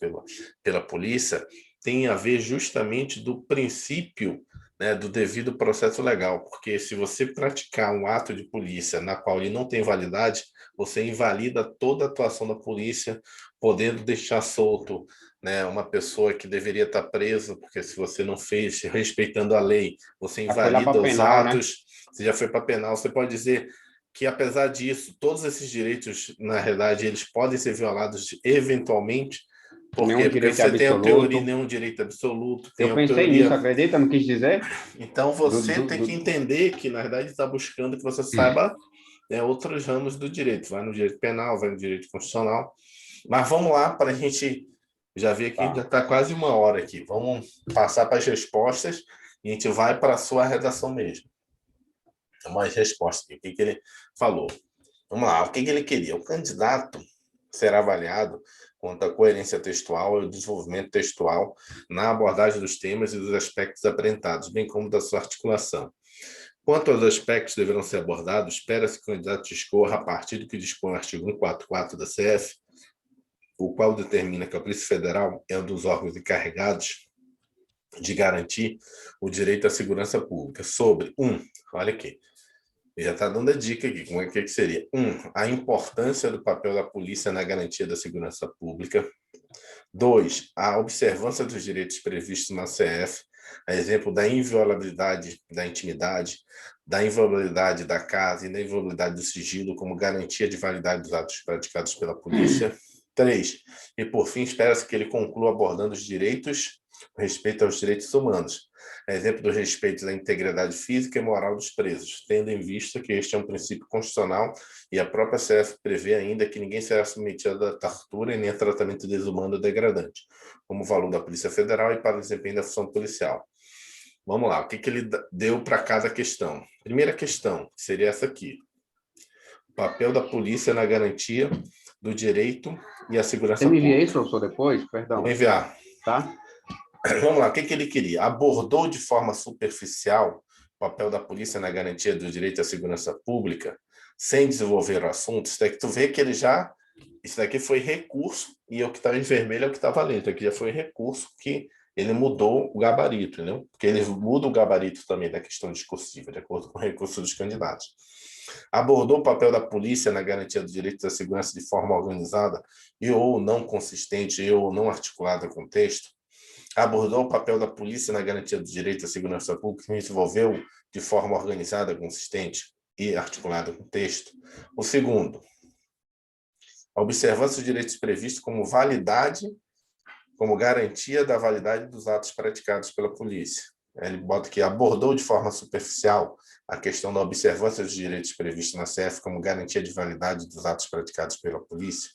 pela polícia tem a ver justamente do princípio, né, do devido processo legal, porque se você praticar um ato de polícia na qual ele não tem validade, você invalida toda a atuação da polícia, podendo deixar solto, né, uma pessoa que deveria estar presa, porque se você não fez respeitando a lei, você Já foi lá invalida para os penal, né? atos, você já foi para penal, você pode dizer que apesar disso, todos esses direitos, na realidade, eles podem ser violados eventualmente. Por Nenhum quê? Porque direito é você tem a teoria, absoluto. nenhum direito absoluto, tem Eu a pensei teoria. nisso, acredita? Não quis dizer? Então você tem que entender que, na verdade, está buscando que você saiba, né, outros ramos do direito. Vai no direito penal, vai no direito constitucional. Mas vamos lá para a gente já ver que já Tá. está quase uma hora aqui. Vamos passar para as respostas e a gente vai para a sua redação mesmo. Umas respostas aqui. O que ele falou? Vamos lá. O que ele queria? O candidato será avaliado quanto à coerência textual e o desenvolvimento textual na abordagem dos temas e dos aspectos apresentados, bem como da sua articulação. Quanto aos aspectos que deverão ser abordados, espera-se que o candidato discorra a partir do que dispõe o artigo 144 da CF, o qual determina que a Polícia Federal é um dos órgãos encarregados de garantir o direito à segurança pública sobre, olha aqui, ele já está dando a dica aqui, como é que seria? A importância do papel da polícia na garantia da segurança pública. 2, a observância dos direitos previstos na CF, a exemplo da inviolabilidade da intimidade, da inviolabilidade da casa e da inviolabilidade do sigilo como garantia de validade dos atos praticados pela polícia. 3, e por fim, espera-se que ele conclua abordando os direitos, respeito aos direitos humanos, a exemplo do respeito à integridade física e moral dos presos, tendo em vista que este é um princípio constitucional e a própria CF prevê ainda que ninguém será submetido a tortura e nem a tratamento desumano ou degradante, como valor da Polícia Federal e para o desempenho da função policial. Vamos lá, o que ele deu para cada questão? Primeira questão seria essa aqui. O papel da polícia na garantia do direito e a segurança Você me envia pública. isso, professor, depois? Vou Perdão. enviar. Tá? Vamos lá, o que ele queria? Abordou de forma superficial o papel da polícia na garantia do direito à segurança pública, sem desenvolver o assunto. Isso daqui tu vê que ele já... Isso daqui foi recurso, e o que estava em vermelho é o que está valendo. Aqui já foi recurso que ele mudou o gabarito, entendeu? Porque ele muda o gabarito também da questão discursiva, de acordo com o recurso dos candidatos. Abordou o papel da polícia na garantia do direito da segurança de forma organizada e ou não consistente e ou não articulada com o texto. Abordou o papel da polícia na garantia do direito à segurança pública e desenvolveu de forma organizada, consistente e articulada com o texto. O segundo, a observância dos direitos previstos como validade, como garantia da validade dos atos praticados pela polícia. Ele bota que abordou de forma superficial a questão da observância dos direitos previstos na CF como garantia de validade dos atos praticados pela polícia.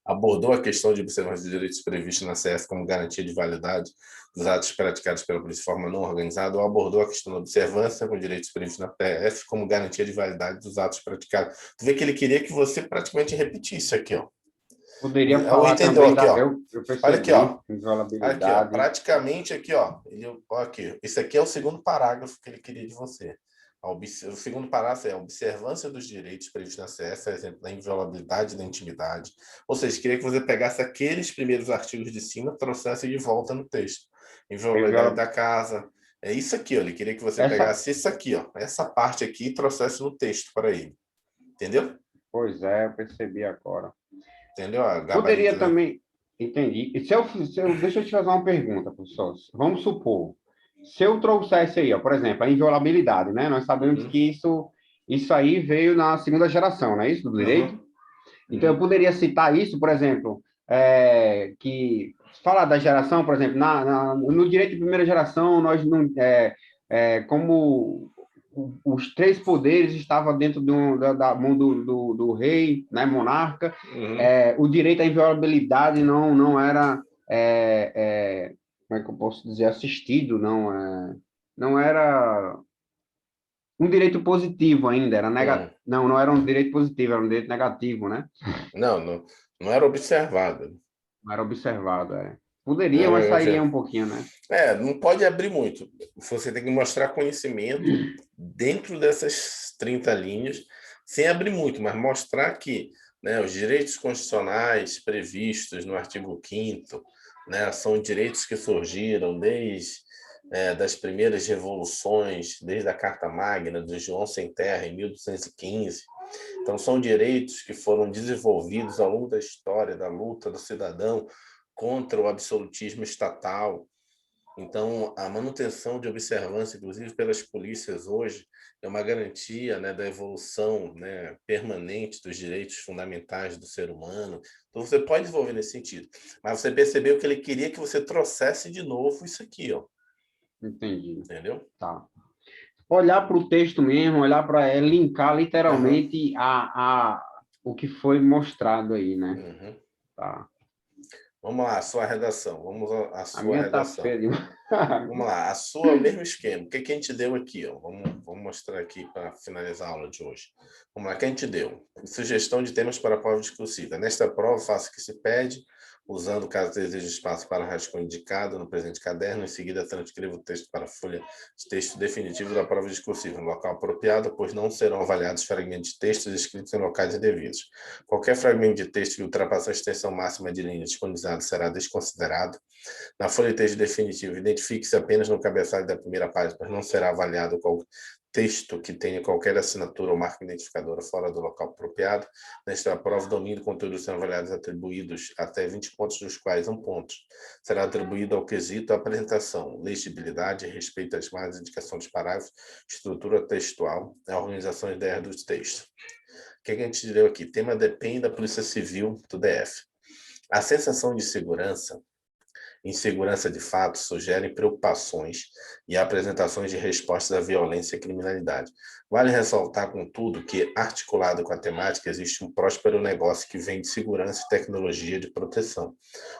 Abordou a questão de observância dos direitos previstos na CF como garantia de validade dos atos praticados pela polícia de forma não organizada, ou abordou a questão da observância com direitos previstos na PF como garantia de validade dos atos praticados. Tu vê que ele queria que você praticamente repetisse aqui, ó. Poderia Ou falar entendeu também aqui, ó. eu Olha aqui, percebi, ó. Aqui, ó. inviolabilidade. Praticamente aqui, ó. Aqui. Esse aqui é o segundo parágrafo que ele queria de você. O segundo parágrafo é a observância dos direitos previstos na CS, por exemplo, da inviolabilidade da intimidade. Ou seja, queria que você pegasse aqueles primeiros artigos de cima e trouxesse de volta no texto. Inviolabilidade da casa. É isso aqui, ó. Ele queria que você Essa, pegasse isso aqui, ó. Essa parte aqui e trouxesse no texto para ele. Entendeu? pois é, eu percebi agora. Entendeu? A Poderia gabarito, né? também, entendi. E deixa eu te fazer uma pergunta, professor. Vamos supor, se eu trouxesse aí, ó, por exemplo, a inviolabilidade, né? Nós sabemos Uhum, que isso aí veio na segunda geração, não é isso, do direito? uhum, Então, eu uhum, poderia citar isso, por exemplo, que falar da geração, por exemplo, no direito de primeira geração, nós não, como os três poderes estavam dentro da mão do rei, né, monarca, uhum. o direito à inviolabilidade não era, como é que eu posso dizer, assistido, não era um direito positivo ainda, Uhum. não era um direito positivo, era um direito negativo, né? Não era observado. Não era observado, é. Poderia, mas sairia Não, um pouquinho, né? não pode abrir muito. Você tem que mostrar conhecimento dentro dessas 30 linhas, sem abrir muito, mas mostrar que, né, os direitos constitucionais previstos no artigo 5º, né, são direitos que surgiram desde das primeiras revoluções, desde a Carta Magna, do João Sem Terra, em 1215. Então, são direitos que foram desenvolvidos ao longo da história da luta do cidadão contra o absolutismo estatal. Então, a manutenção de observância, inclusive pelas polícias hoje, é uma garantia, né, da evolução, né, permanente dos direitos fundamentais do ser humano. Então, você pode desenvolver nesse sentido. Mas você percebeu que ele queria que você trouxesse de novo isso aqui, ó. Entendi. Entendeu? Tá. Olhar para o texto mesmo, olhar para linkar Uhum. literalmente o que foi mostrado aí, né? Uhum. Tá. Vamos lá, a sua redação. Vamos à A sua minha tá redação. feia demais. Vamos lá, a sua mesmo esquema. O que que a gente deu aqui? Ó? Vamos mostrar aqui para finalizar a aula de hoje. Vamos lá, o que a gente deu? Sugestão de temas para a prova discursiva. Nesta prova, faça o que se pede, usando, caso deseje, espaço para rascunho indicado no presente caderno. Em seguida, transcreva o texto para a folha de texto definitivo da prova discursiva, no local apropriado, pois não serão avaliados fragmentos de textos escritos em locais indevidos. Qualquer fragmento de texto que ultrapasse a extensão máxima de linha disponibilizada será desconsiderado. Na folha de texto definitivo, identifique-se apenas no cabeçalho da primeira página, mas não será avaliado qual texto que tenha qualquer assinatura ou marca identificadora fora do local apropriado. Nesta prova, domínio e conteúdo serão avaliados atribuídos até 20 pontos, dos quais 1 ponto será atribuído ao quesito apresentação, legibilidade, respeito às mais indicações de parágrafos, estrutura textual, a organização e ideia dos textos. O que a gente deu aqui? Tema depende da Polícia Civil do DF. A sensação de segurança, insegurança de fato, sugerem preocupações e apresentações de respostas à violência e criminalidade. Vale ressaltar, contudo, que, articulado com a temática, existe um próspero negócio que vem de segurança e tecnologia de proteção.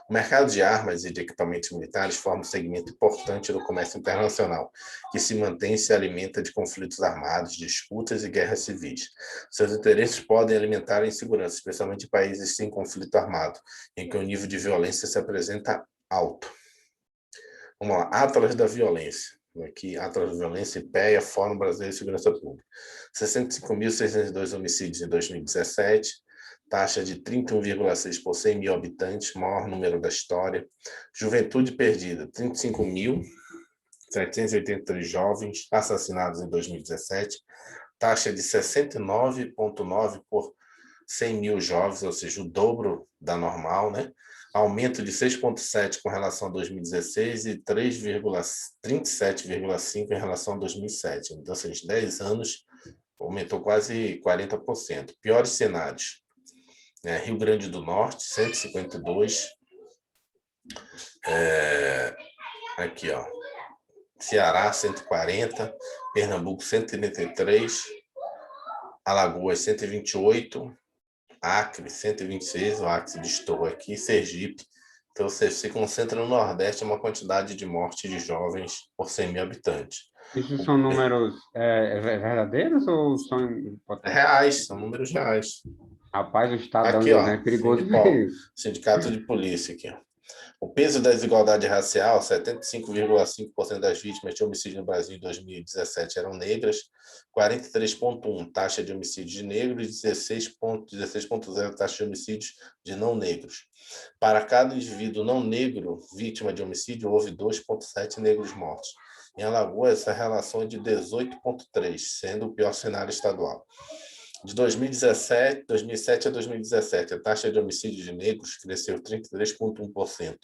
O mercado de armas e de equipamentos militares forma um segmento importante do comércio internacional, que se mantém e se alimenta de conflitos armados, disputas e guerras civis. Seus interesses podem alimentar a insegurança, especialmente em países sem conflito armado, em que o nível de violência se apresenta alto. Vamos lá, Atlas da Violência. Aqui, Atlas da Violência, IPEA, Fórum Brasileiro de Segurança Pública. 65.602 homicídios em 2017, taxa de 31,6 por 100 mil habitantes, maior número da história. Juventude perdida, 35.783 jovens assassinados em 2017, taxa de 69,9 por 100 mil jovens, ou seja, o dobro da normal, né? Aumento de 6,7 com relação a 2016 e 37,5 em relação a 2007. Então, assim, em 10 anos, aumentou quase 40%. Piores cenários, né? Rio Grande do Norte, 152. Aqui, ó. Ceará, 140. Pernambuco, 133. Alagoas, 128. Acre, 126. O Acre destoou aqui. Sergipe. Então, você se concentra no Nordeste, é uma quantidade de morte de jovens por 100 mil habitantes. Isso são números verdadeiros ou são hipotéticos? Reais, são números reais. Rapaz, o estado de onde Aqui, eu venho é ó, perigoso Sindipol, mesmo. Sindicato de Polícia aqui, ó. O peso da desigualdade racial, 75,5% das vítimas de homicídio no Brasil em 2017 eram negras, 43,1% taxa de homicídio de negros e 16,0% taxa de homicídios de não negros. Para cada indivíduo não negro vítima de homicídio, houve 2,7 negros mortos. Em Alagoas, essa relação é de 18,3, sendo o pior cenário estadual. De 2007 a 2017, a taxa de homicídio de negros cresceu 33,1%.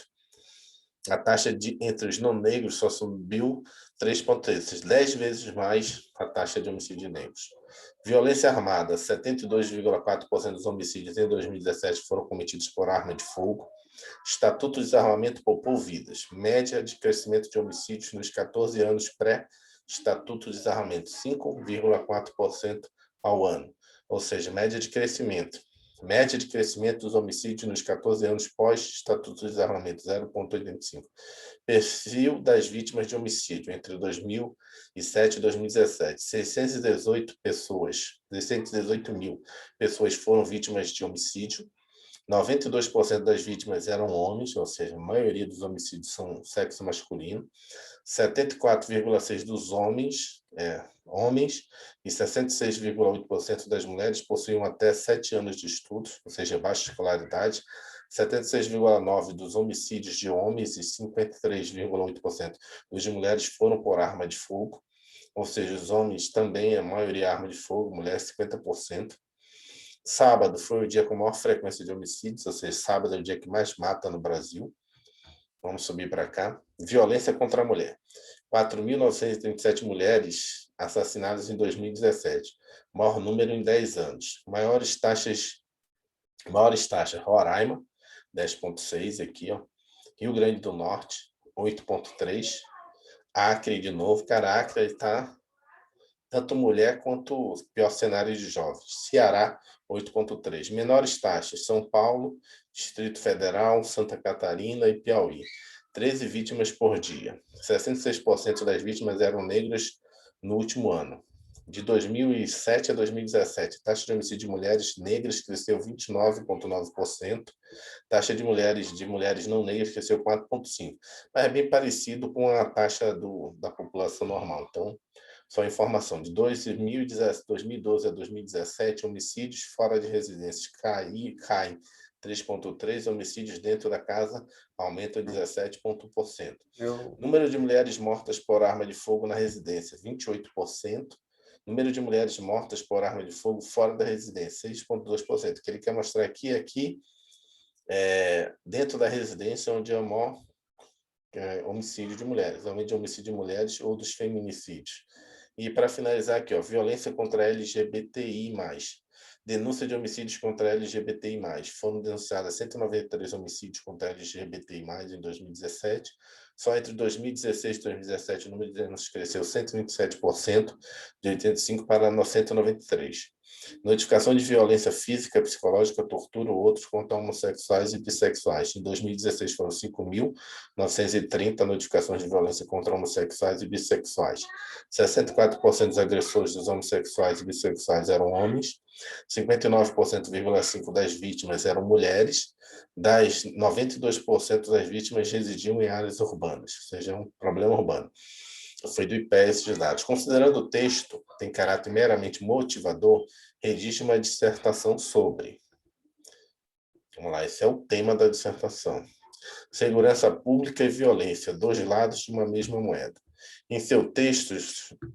A taxa entre os não negros só subiu 3,3, 10 vezes mais a taxa de homicídio de negros. Violência armada, 72,4% dos homicídios em 2017 foram cometidos por arma de fogo. Estatuto de Desarmamento poupou vidas. Média de crescimento de homicídios nos 14 anos pré-Estatuto de Desarmamento, 5,4% ao ano. Ou seja, média de crescimento. Média de crescimento dos homicídios nos 14 anos pós-Estatuto de Desarmamento, 0,85. Perfil das vítimas de homicídio entre 2007 e 2017. 618 mil pessoas foram vítimas de homicídio. 92% das vítimas eram homens, ou seja, a maioria dos homicídios são sexo masculino. 74,6% dos homens e 66,8% das mulheres possuíam até 7 anos de estudos, ou seja, baixa escolaridade. 76,9% dos homicídios de homens e 53,8% dos de mulheres foram por arma de fogo, ou seja, os homens também, a maioria arma de fogo, mulheres 50%. Sábado foi o dia com maior frequência de homicídios, ou seja, sábado é o dia que mais mata no Brasil. Vamos subir para cá. Violência contra a mulher. 4.937 mulheres assassinadas em 2017. Maior número em 10 anos. Maiores taxas, Roraima, 10,6 aqui, ó. Rio Grande do Norte, 8,3. Acre de novo. Cara, Acre está tanto mulher quanto pior cenário de jovens. Ceará, 8,3. Menores taxas, São Paulo, Distrito Federal, Santa Catarina e Piauí. 13 vítimas por dia. 66% das vítimas eram negras no último ano. De 2007 a 2017, taxa de homicídio de mulheres negras cresceu 29,9%, taxa de mulheres não negras cresceu 4,5%. Mas é bem parecido com a taxa da população normal. Então, só informação, de 2012 a 2017, homicídios fora de residências caem 3,3%, homicídios dentro da casa aumentam 17,1%. Número de mulheres mortas por arma de fogo na residência, 28%. Número de mulheres mortas por arma de fogo fora da residência, 6,2%. O que ele quer mostrar aqui dentro da residência onde há maior homicídio de mulheres, aumento de homicídio de mulheres ou dos feminicídios. E para finalizar aqui, ó, violência contra LGBTI+. Denúncia de homicídios contra LGBTI+. Foram denunciados 193 homicídios contra LGBTI+, em 2017. Só entre 2016 e 2017, o número de denúncias cresceu 127%, de 85 para 193. Notificação de violência física, psicológica, tortura ou outros contra homossexuais e bissexuais. Em 2016 foram 5.930 notificações de violência contra homossexuais e bissexuais. 64% dos agressores dos homossexuais e bissexuais eram homens. 59,5% das vítimas eram mulheres. Das 92% das vítimas residiam em áreas urbanas, ou seja, é um problema urbano. Foi do IPEA esses dados. Considerando o texto tem caráter meramente motivador, redige uma dissertação sobre. Vamos lá, esse é o tema da dissertação. Segurança pública e violência, dois lados de uma mesma moeda. Em seu texto,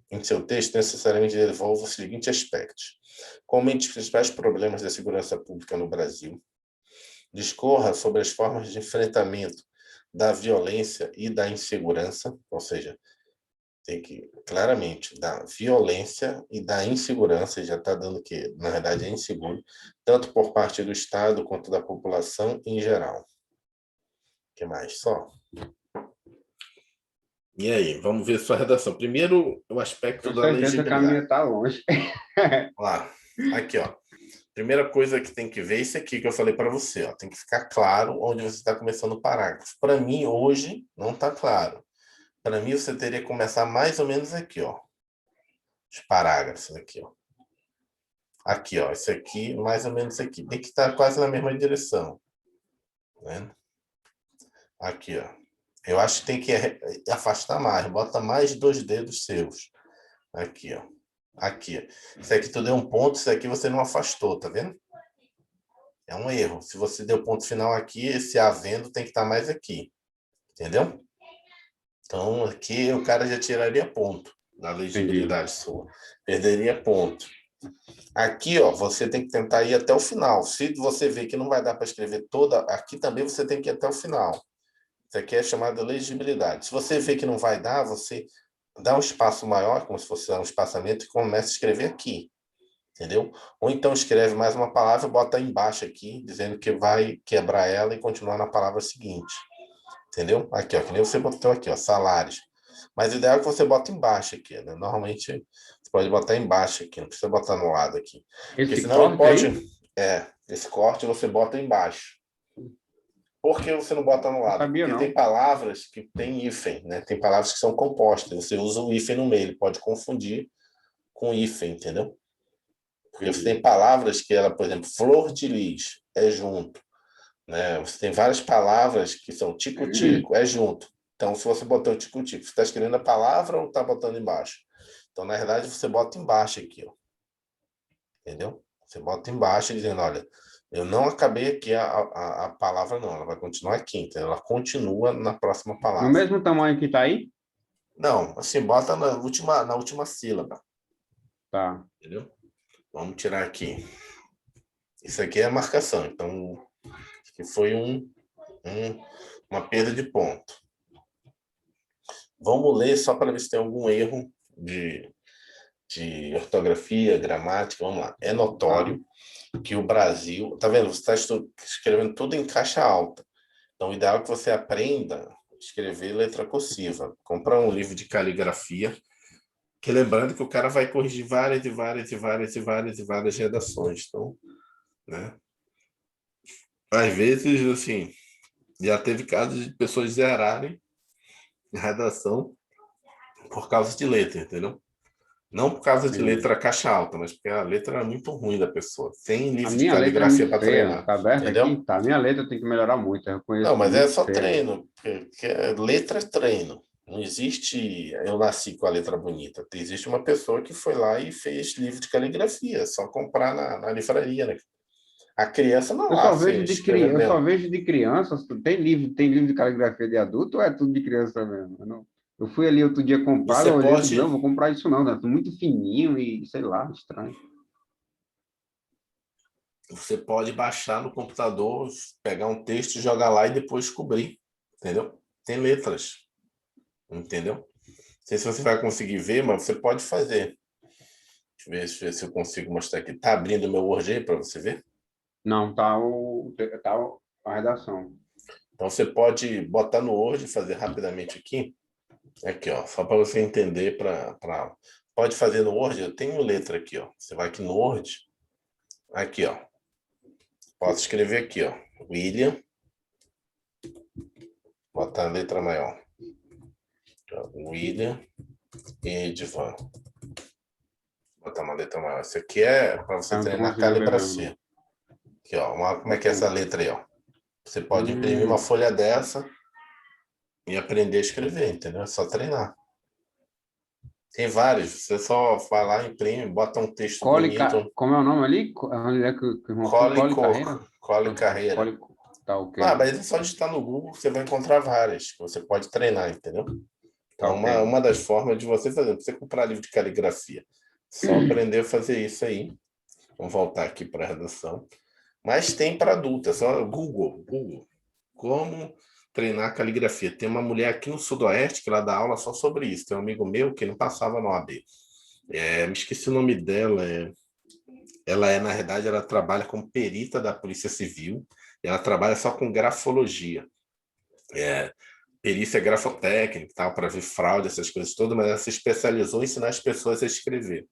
necessariamente desenvolve os seguintes aspectos. Comente os principais problemas da segurança pública no Brasil. Discorra sobre as formas de enfrentamento da violência e da insegurança, ou seja, tem que, claramente, da violência e da insegurança, já está dando que, na verdade, é inseguro, tanto por parte do Estado quanto da população em geral. O que mais? Só. E aí, vamos ver sua redação. Primeiro, o aspecto Com da certeza o caminho legibilidade. está longe. Lá, aqui, ó. Primeira coisa que tem que ver é isso aqui que eu falei para você, ó. Tem que ficar claro onde você está começando o parágrafo. Para mim, hoje, não está claro. Para mim, você teria que começar mais ou menos aqui, ó. Os parágrafos aqui, ó. Aqui, ó. Esse aqui, mais ou menos aqui. Bem que está quase na mesma direção. Né? Aqui, ó. Eu acho que tem que afastar mais. Bota mais 2 dedos seus. Aqui, ó. Aqui. Isso aqui tu deu um ponto, isso aqui você não afastou, tá vendo? É um erro. Se você deu ponto final aqui, esse havendo tem que estar mais aqui. Entendeu? Então, aqui o cara já tiraria ponto da legibilidade sua. Perderia ponto. Aqui, ó, você tem que tentar ir até o final. Se você vê que não vai dar para escrever toda, aqui também você tem que ir até o final. Isso aqui é chamado de legibilidade. Se você vê que não vai dar, você dá um espaço maior, como se fosse um espaçamento, e começa a escrever aqui. Entendeu? Ou então escreve mais uma palavra e bota embaixo aqui, dizendo que vai quebrar ela e continuar na palavra seguinte. Entendeu? Aqui, ó, que nem você botou aqui, ó, salários. Mas o ideal é que você bota embaixo aqui, né? Normalmente você pode botar embaixo aqui, não precisa botar no lado aqui. Porque Esse senão ele corte pode. aí, Esse corte você bota embaixo. Por que você não bota no não lado? sabia Porque tem não. palavras que tem hífen, né? Tem palavras que são compostas. Você usa o hífen no meio, ele pode confundir com hífen, entendeu? Porque você tem palavras que ela, por exemplo, flor de lis é junto, né? Você tem várias palavras que são tico-tico, é junto. Então, se você botar o tico-tico, você está escrevendo a palavra ou está botando embaixo? Então, na verdade, você bota embaixo aqui, ó. Entendeu? Você bota embaixo dizendo, olha, eu não acabei aqui a palavra, não. Ela vai continuar aqui, então ela continua na próxima No palavra. mesmo tamanho que está aí? Não, assim, bota na última sílaba, Tá. entendeu? Vamos tirar aqui. Isso aqui é a marcação, então, acho que foi uma perda de ponto. Vamos ler só para ver se tem algum erro de ortografia, gramática. Vamos lá. É Tá. notório que o Brasil... Tá vendo? Você está escrevendo tudo em caixa alta. Então, o ideal é que você aprenda a escrever letra cursiva. Comprar um livro de caligrafia, que lembrando que o cara vai corrigir várias e várias e várias e várias e várias redações. Então, né? Às vezes, assim, já teve casos de pessoas zerarem a redação por causa de letra, entendeu? Não por causa de Entendi. letra caixa alta, mas porque a letra era muito ruim da pessoa. Tem A livro de minha letra é muito caligrafia para feia. treinar, Tá aberta aqui? entendeu? Tá. A minha letra tem que melhorar muito. Eu Não, conheço mas é muito só feia. treino. Porque letra é treino. Não existe eu nasci com a letra bonita. Existe uma pessoa que foi lá e fez livro de caligrafia. É só comprar na livraria, né? A criança não Eu só nasce vejo eu só escrevendo. vejo de crianças. Tem livro de caligrafia de adulto ou é tudo de criança mesmo? Eu fui ali outro dia comprar, Você eu olhei e disse, pode, não, vou comprar isso não, né? Muito fininho e sei lá, estranho. você pode baixar no computador, pegar um texto, jogar lá e depois cobrir, entendeu? Tem letras, entendeu? Não sei se você vai conseguir ver, mas você pode fazer. Deixa eu ver se eu consigo mostrar aqui. Tá abrindo o meu Word aí para você ver? Não, a redação. Então você pode botar no Word e fazer rapidamente aqui. Aqui, ó, só para você entender pode fazer no Word, eu tenho letra aqui, ó. Você vai aqui no Word, aqui, ó. Posso escrever aqui, ó. William, botar a letra maior. William Edvan. Botar uma letra maior. Isso aqui é para você Eu não tô treinar conseguindo ver mesmo. caligrafia. Aqui, ó. Como é que é essa letra aí, ó? Você pode imprimir uma Hum, folha dessa e aprender a escrever, entendeu? É só treinar. Tem vários. Você só vai lá, imprime, bota um texto bonito. Como é o nome ali? Onde é que o irmão foi? Cole Cole Carreira? Coco, Cole Carreira. Cole, Tá ok. Mas é só digitar no Google, você vai encontrar várias, que você pode treinar, entendeu? Tá Então, ok. uma das formas de você fazer, não precisa comprar livro de caligrafia. Só aprender a fazer isso aí. Vamos voltar aqui para a redação. Mas tem para adulto, é só Google. Como treinar caligrafia. Tem uma mulher aqui no Sudoeste que ela dá aula só sobre isso. Tem um amigo meu que não passava no AB. Me esqueci o nome dela. Na verdade, ela trabalha como perita da Polícia Civil. E ela trabalha só com grafologia. Perícia grafotécnica, tal, para ver fraude, essas coisas todas, mas ela se especializou em ensinar as pessoas a escrever,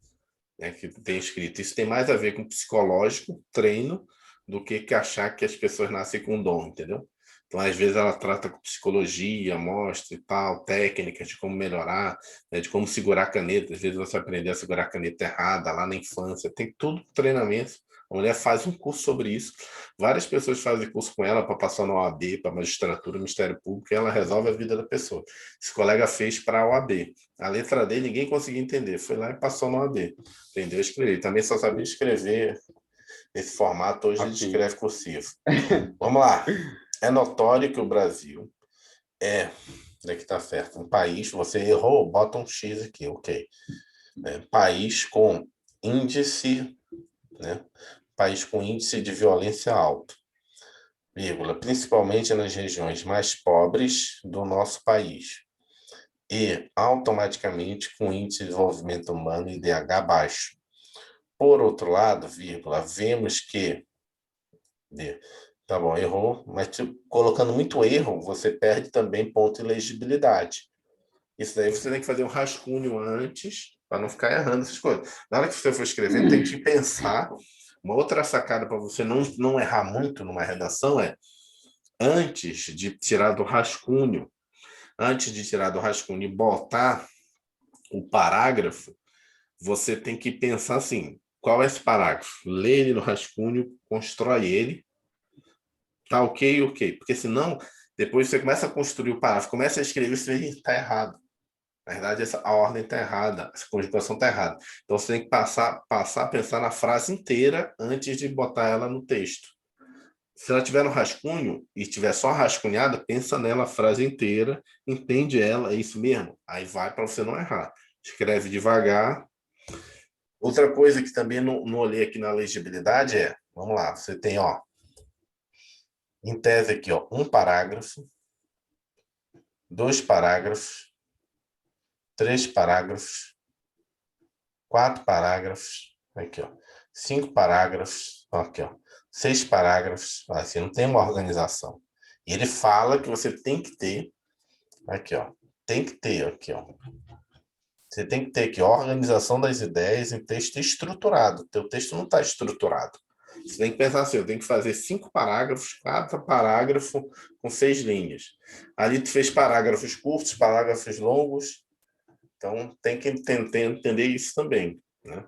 né, que tem escrito. Isso tem mais a ver com psicológico, treino, do que achar que as pessoas nascem com dom, entendeu? Então, às vezes, ela trata com psicologia, mostra e tal, técnicas de como melhorar, né, de como segurar a caneta. Às vezes, você aprender a segurar a caneta errada lá na infância. Tem tudo treinamento. A mulher faz um curso sobre isso. Várias pessoas fazem curso com ela para passar na OAB, para magistratura, Ministério Público, e ela resolve a vida da pessoa. Esse colega fez para a OAB. A letra dele ninguém conseguia entender. Foi lá e passou na OAB. Aprendeu a escrever. Também só sabia escrever nesse formato. Hoje ele Assim. escreve cursivo. Vamos lá. É notório que o Brasil é, daqui está certo, um país, você errou, bota um X aqui, ok. País com índice, né? País com índice de violência alto, vírgula, principalmente nas regiões mais pobres do nosso país. E automaticamente com índice de desenvolvimento humano IDH baixo. Por outro lado, vírgula, vemos que tá bom, errou, mas colocando muito erro, você perde também ponto de legibilidade. Isso daí você tem que fazer um rascunho antes, para não ficar errando essas coisas. Na hora que você for escrevendo, tem que pensar. Uma outra sacada para você não errar muito numa redação é, antes de tirar do rascunho e botar o parágrafo, você tem que pensar assim, qual é esse parágrafo? Lê ele no rascunho, constrói ele, tá ok, ok. Porque senão, depois você começa a construir o parágrafo, começa a escrever, você vê que está errado. Na verdade, a ordem está errada, essa conjugação está errada. Então, você tem que passar a pensar na frase inteira antes de botar ela no texto. Se ela tiver no rascunho e tiver só rascunhada, pensa nela a frase inteira, entende ela, é isso mesmo? Aí vai para você não errar. Escreve devagar. Outra coisa que também não olhei aqui na legibilidade vamos lá, você tem, em tese aqui, um parágrafo, 2 parágrafos, 3 parágrafos, 4 parágrafos, aqui, 5 parágrafos, aqui, 6 parágrafos, assim, não tem uma organização. E ele fala que você tem que ter, aqui, tem que ter, aqui, você tem que ter aqui, organização das ideias em texto estruturado. Teu texto não está estruturado. Você tem que pensar assim, eu tenho que fazer 5 parágrafos, 4 parágrafos com 6 linhas. Ali tu fez parágrafos curtos, parágrafos longos, então tem que entender isso também, né?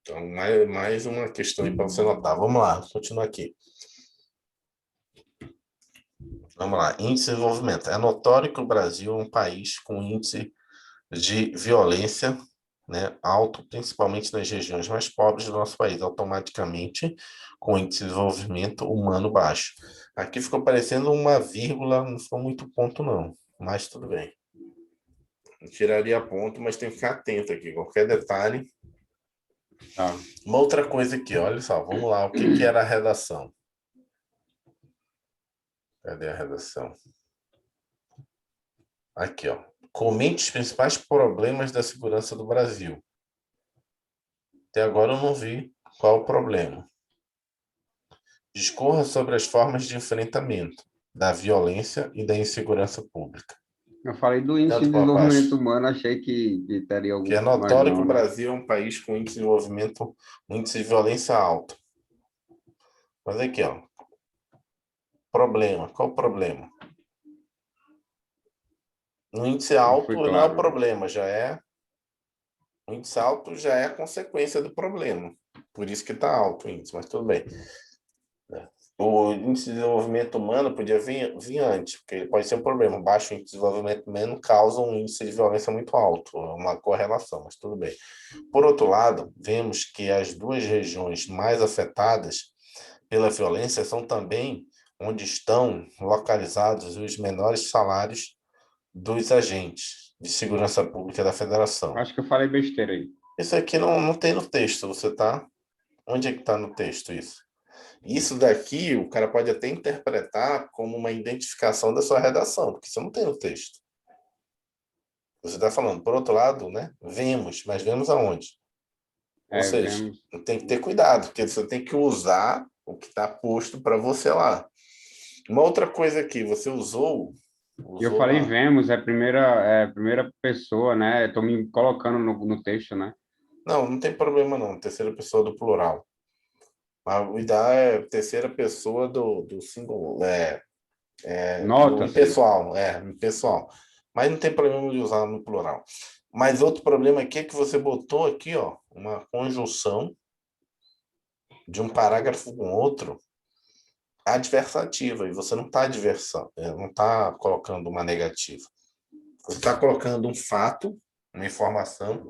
Então, mais uma questão aí para você notar. Vamos lá, continuar aqui. Vamos lá, índice de desenvolvimento. É notório que o Brasil é um país com índice de violência, né, alto, principalmente nas regiões mais pobres do nosso país, automaticamente com índice de desenvolvimento humano baixo. Aqui ficou parecendo uma vírgula, não ficou muito ponto não, mas tudo bem. Eu tiraria ponto, mas tem que ficar atento aqui, qualquer detalhe. Tá. Uma outra coisa aqui, olha só, vamos lá, o que era a redação? Cadê a redação? Aqui, comente os principais problemas da segurança do Brasil. Até agora eu não vi qual o problema. Discorra sobre as formas de enfrentamento da violência e da insegurança pública. Eu falei do índice Tanto de para desenvolvimento baixo, humano, achei que teria que é algum, mas notório que não, o né? Brasil é um país com índice de desenvolvimento, um índice de violência alto. Mas aqui, problema. Qual o problema? No índice Não alto foi não é o claro. problema, o índice alto já é a consequência do problema. Por isso que está alto o índice, mas tudo bem. O índice de desenvolvimento humano podia vir antes, porque ele pode ser um problema. Baixo índice de desenvolvimento humano causa um índice de violência muito alto, uma correlação, mas tudo bem. Por outro lado, vemos que as duas regiões mais afetadas pela violência são também onde estão localizados os menores salários dos agentes de segurança pública da federação. Acho que eu falei besteira aí. Isso aqui não tem no texto, você tá? Onde é que está no texto isso? Isso daqui o cara pode até interpretar como uma identificação da sua redação, porque isso não tem no texto. Você está falando, por outro lado, né? Vemos, mas vemos aonde? Ou seja, Vemos. tem que ter cuidado, porque você tem que usar o que está posto para você lá. Uma outra coisa aqui, você E eu usou falei uma... vemos, primeira pessoa, né? Estou me colocando no texto, né? Não tem problema não, terceira pessoa do plural. Mas o ideal é terceira pessoa do singular, do Nota-se. impessoal, impessoal. Mas não tem problema de usar no plural. Mas outro problema aqui é que você botou aqui, ó, uma conjunção de um parágrafo com outro adversativa, e você não está não está colocando uma negativa. Você está colocando um fato, uma informação,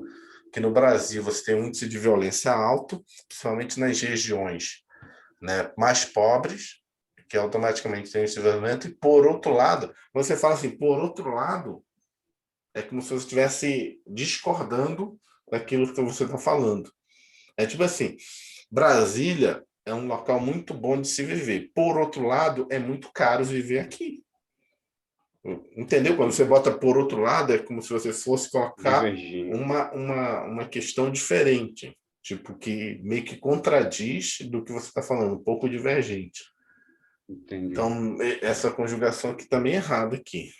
que no Brasil você tem um índice de violência alto, principalmente nas regiões, né, mais pobres, que automaticamente tem esse desenvolvimento, e por outro lado, você fala assim, por outro lado, é como se você estivesse discordando daquilo que você está falando. É tipo assim, Brasília é um local muito bom de se viver. Por outro lado, é muito caro viver aqui. Entendeu? Quando você bota por outro lado, é como se você fosse colocar Divergindo. uma questão diferente. Tipo, que meio que contradiz do que você está falando, um pouco divergente. Entendi. Então, essa conjugação aqui também é errada aqui.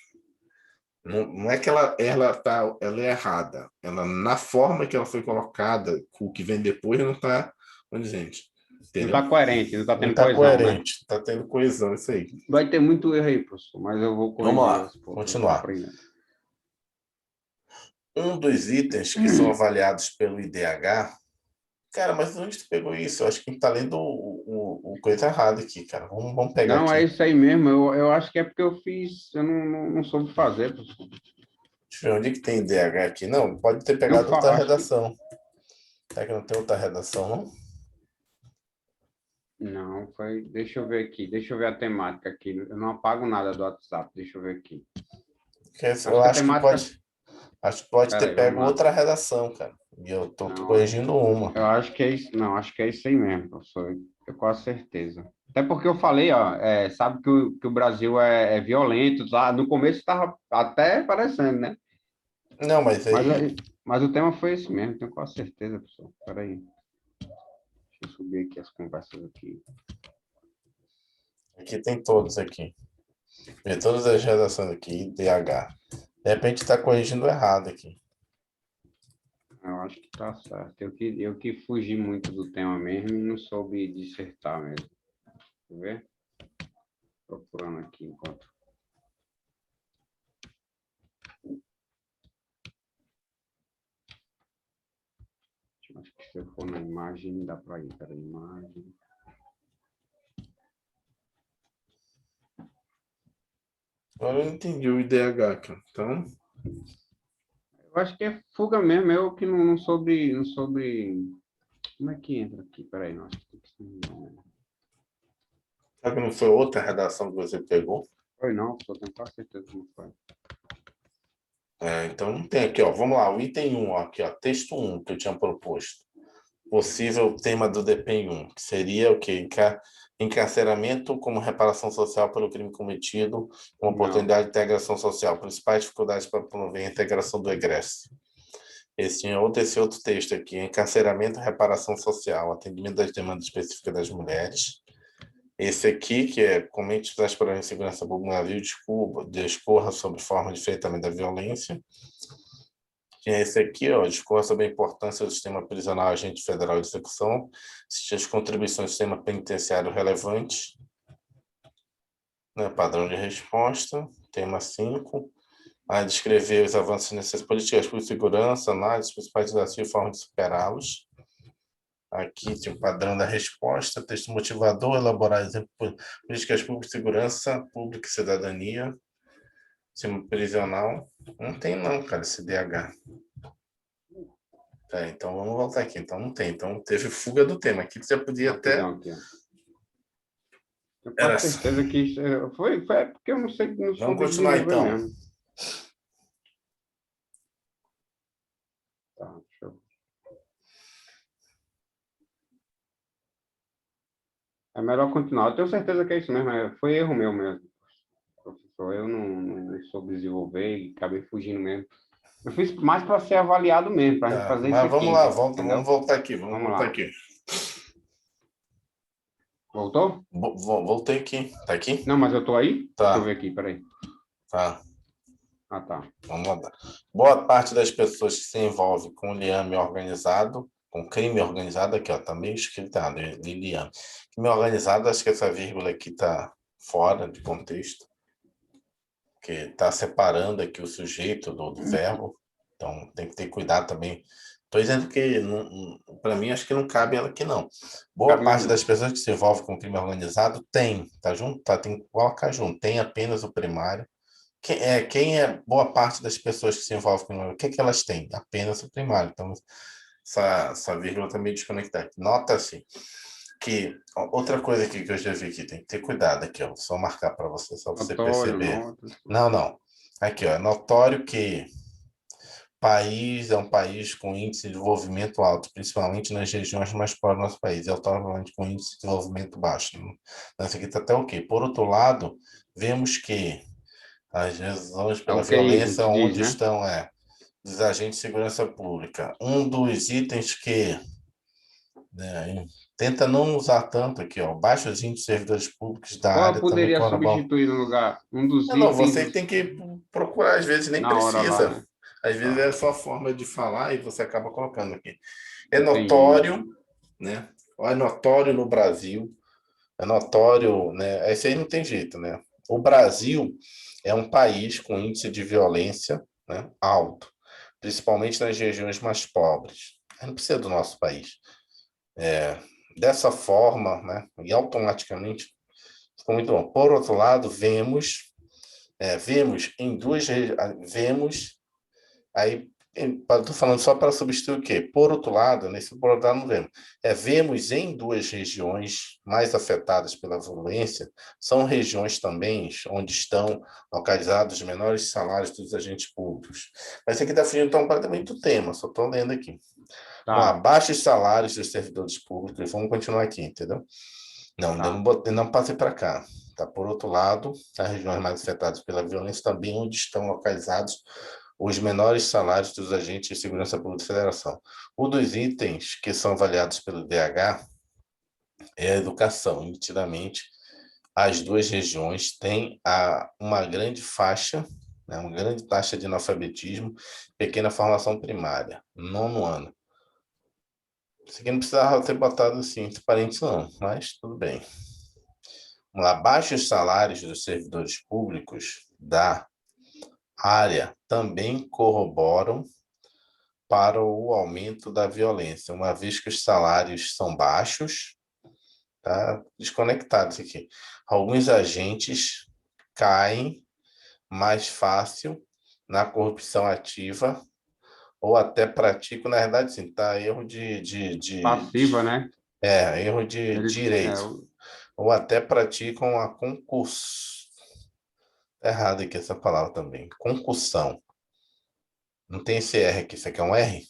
Não é que ela é errada. Ela, na forma que ela foi colocada, o que vem depois não está condizente. Não Entendeu? está coerente, não está Não tendo está coesão, né? coerente, está tendo coesão, isso aí. Vai ter muito erro aí, professor, mas eu vou Vamos corrigir lá, aos poucos, eu estou continuar. aprendendo. Um dos itens que são avaliados pelo IDH, cara, mas onde tu pegou isso? Eu acho que está lendo o coisa errada aqui, cara. Vamos pegar Não, é aqui. isso aí mesmo. Eu acho que é porque eu não soube fazer, professor. Deixa eu ver onde é que tem IDH aqui. Não, pode ter Eu pegado outra acho que. redação. Será que não tem outra redação, não? Não, foi. Deixa eu ver aqui. Deixa eu ver a temática aqui. Eu não apago nada do WhatsApp. Deixa eu ver aqui. Porque Acho eu que a acho que temática. pode. Acho que pode ter Peraí, vamos pego lá. outra redação, cara. E eu tô Não, corrigindo uma. eu acho que é isso. Não, acho que é isso aí mesmo, professor. Eu quase certeza. Até porque eu falei, ó, sabe que o Brasil é violento. Lá no começo estava até parecendo, né? Não, mas Mas, aí. mas o tema foi esse mesmo, tenho quase certeza, professor. Peraí. Deixa eu subir aqui as conversas aqui. Aqui tem todos aqui. Vê todas as redações aqui, IDH. De repente está corrigindo errado aqui. Eu acho que tá certo. Eu que fugi muito do tema mesmo e não soube dissertar mesmo. Quer ver? Procurando aqui enquanto. Acho que se eu for na imagem, dá para ir para a imagem. Agora eu entendi o IDH, cara. Então, Eu acho que é fuga mesmo, eu que não soube, não soube. Como é que entra aqui? Peraí, não, acho que tem que ser. será que não foi outra redação que você pegou? Foi não, só tenho quase certeza que não foi. Então não tem aqui, ó. Vamos lá, o item 1, ó, aqui, ó, texto 1 que eu tinha proposto. Possível tema do DPEM 1, que seria o quê? Encarceramento como reparação social pelo crime cometido, com Não. oportunidade de integração social, principais dificuldades para promover a integração do egresso. Esse outro texto aqui, encarceramento e reparação social, atendimento das demandas específicas das mulheres. Esse aqui, que é comente das problemas de segurança pública no navio, discorra sobre forma de enfrentamento da violência. Tinha esse aqui, ó, discorra sobre a importância do sistema prisional agente federal de execução, as contribuições do sistema penitenciário relevantes, né, padrão de resposta, tema 5, a descrever os avanços nessas políticas por segurança, análise dos principais desafios e formas de superá-los. Aqui tem o padrão da resposta, texto motivador, elaborar exemplo, políticas públicas, segurança pública e cidadania, sistema prisional. Não tem não, cara, esse DH. Tá, então vamos voltar aqui. Então não tem. Então teve fuga do tema. Aqui você podia até... Rapidão aqui, ó. Eu Era... quase certeza que isso foi porque eu não sei, não Vamos soube continuar desenvolver então. mesmo. Tá, deixa eu... É melhor continuar. Eu tenho certeza que é isso mesmo. Foi erro meu mesmo, professor. Eu não soube desenvolver e acabei fugindo mesmo. Eu fiz mais para ser avaliado mesmo, para a gente Tá, fazer isso mas aqui, vamos lá, entendeu? vamos voltar aqui. Vamos Vamos voltar lá. aqui. Voltou? Voltei aqui. Tá aqui? Não, mas eu tô aí? Deixa eu Tá, ver aqui, peraí. tá. Ah, tá. Vamos lá. Boa parte das pessoas que se envolve com liame organizado, com crime organizado, aqui, ó, tá meio escrito errado, liame. Crime organizado, acho que essa vírgula aqui tá fora de contexto, que tá separando aqui o sujeito do verbo, então tem que ter cuidado também. Estou dizendo que, para mim, acho que não cabe ela aqui, não. Boa Cabe parte mesmo das não. pessoas que se envolve com crime organizado tem, tá junto? Tá, tem que colocar junto, tem apenas o primário. Quem é boa parte das pessoas que se envolvem com o que é que elas têm? Apenas o primário. Então, essa vírgula está meio desconectada. Nota-se que outra coisa aqui que eu já vi aqui, tem que ter cuidado aqui, ó. Só marcar para você, só pra você Notório, perceber. notas. Não, não. Aqui, ó, é notório que país é um país com índice de desenvolvimento alto, principalmente nas regiões mais pobres do nosso país, é autoramente com índice de desenvolvimento baixo. Isso aqui está até ok. Por outro lado, vemos que as razões É pela o que aí violência te diz, onde né? estão dos agentes de segurança pública. Um dos itens que tenta não usar tanto aqui, ó, baixos índices de servidores públicos da Qual eu área também poderia colaboram. substituir no lugar? Um dos Não, itens você tem que procurar, às vezes nem na hora lá, precisa. né? Às vezes Tá, é só a forma de falar e você acaba colocando aqui. É entendi. notório, né? É notório no Brasil, é notório, né? Esse aí não tem jeito, né? O Brasil é um país com índice de violência, né, alto, principalmente nas regiões mais pobres. Não precisa do nosso país. Dessa forma, né, e automaticamente ficou muito bom. Por outro lado, vemos em vemos aí estou falando só para substituir o quê? Por outro lado, nesse por outro lado não vemos. Vemos em duas regiões mais afetadas pela violência, são regiões também onde estão localizados os menores salários dos agentes públicos. Mas isso aqui está fugindo tão completamente do tema, só estou lendo aqui. Vamos lá, Tá, baixos salários dos servidores públicos, vamos continuar aqui, entendeu? Não, ainda tá. não, botei, não passei para cá. Tá, por outro lado, as regiões mais afetadas pela violência também onde estão localizados os menores salários dos agentes de segurança pública da federação. Um dos itens que são avaliados pelo DH é a educação. Nitidamente, as duas regiões têm uma grande faixa, né, uma grande taxa de analfabetismo, pequena formação primária, nono ano. Isso aqui não precisava ter botado assim, entre parênteses, não, mas tudo bem. Vamos lá, baixos salários dos servidores públicos da área também corroboram para o aumento da violência, uma vez que os salários são baixos, tá desconectados aqui. Alguns agentes caem mais fácil na corrupção ativa ou até praticam, na verdade, sim, tá erro Passiva, né? erro de Ele, direito, ou até praticam a concurso. Tá errado aqui essa palavra também. Concussão. Não tem esse R aqui, isso aqui é um R?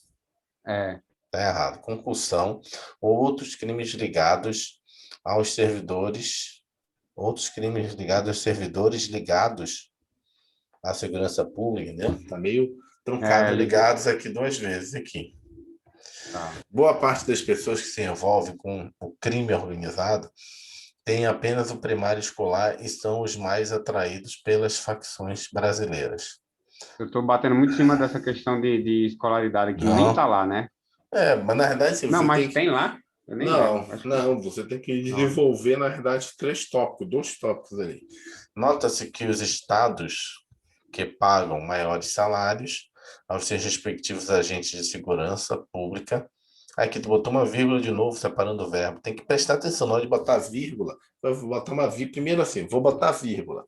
é, Tá errado. Concussão ou outros crimes ligados aos servidores, outros crimes ligados aos servidores ligados à segurança pública, né? Tá meio truncado ligou. ligados aqui duas vezes aqui. Tá. Boa parte das pessoas que se envolvem com o crime organizado tem apenas o primário escolar e são os mais atraídos pelas facções brasileiras. Eu estou batendo muito em cima dessa questão de escolaridade, que nem tá Não. lá, né? Mas na verdade, se Não, você tem mas que... tem lá? Eu nem lembro. Não, Acho que não, você tem que não. desenvolver, na verdade, três tópicos, dois tópicos ali. Nota-se que os estados que pagam maiores salários aos seus respectivos agentes de segurança pública Aqui tu botou uma vírgula de novo, separando o verbo. Tem que prestar atenção na hora de botar vírgula. Eu vou botar uma vírgula. Primeiro assim, vou botar vírgula.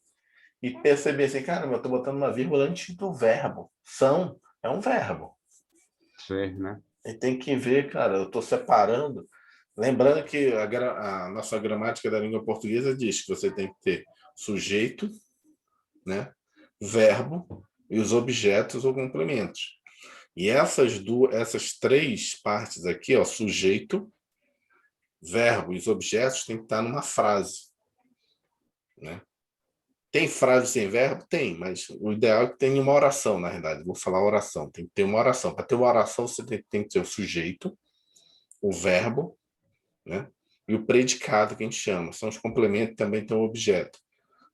E perceber assim, cara, eu tô botando uma vírgula antes do verbo. São é um verbo. Ser, né? E tem que ver, cara, eu tô separando. Lembrando que a nossa gramática da língua portuguesa diz que você tem que ter sujeito, né? Verbo e os objetos ou complementos. E essas três partes aqui, ó, sujeito, verbo e os objetos tem que estar numa frase, né? Tem frase sem verbo? Tem, mas o ideal é que tenha uma oração, na verdade. Vou falar oração, tem que ter uma oração. Para ter uma oração, você tem que ter o sujeito, o verbo, né? E o predicado, que a gente chama. São os complementos, também tem o objeto.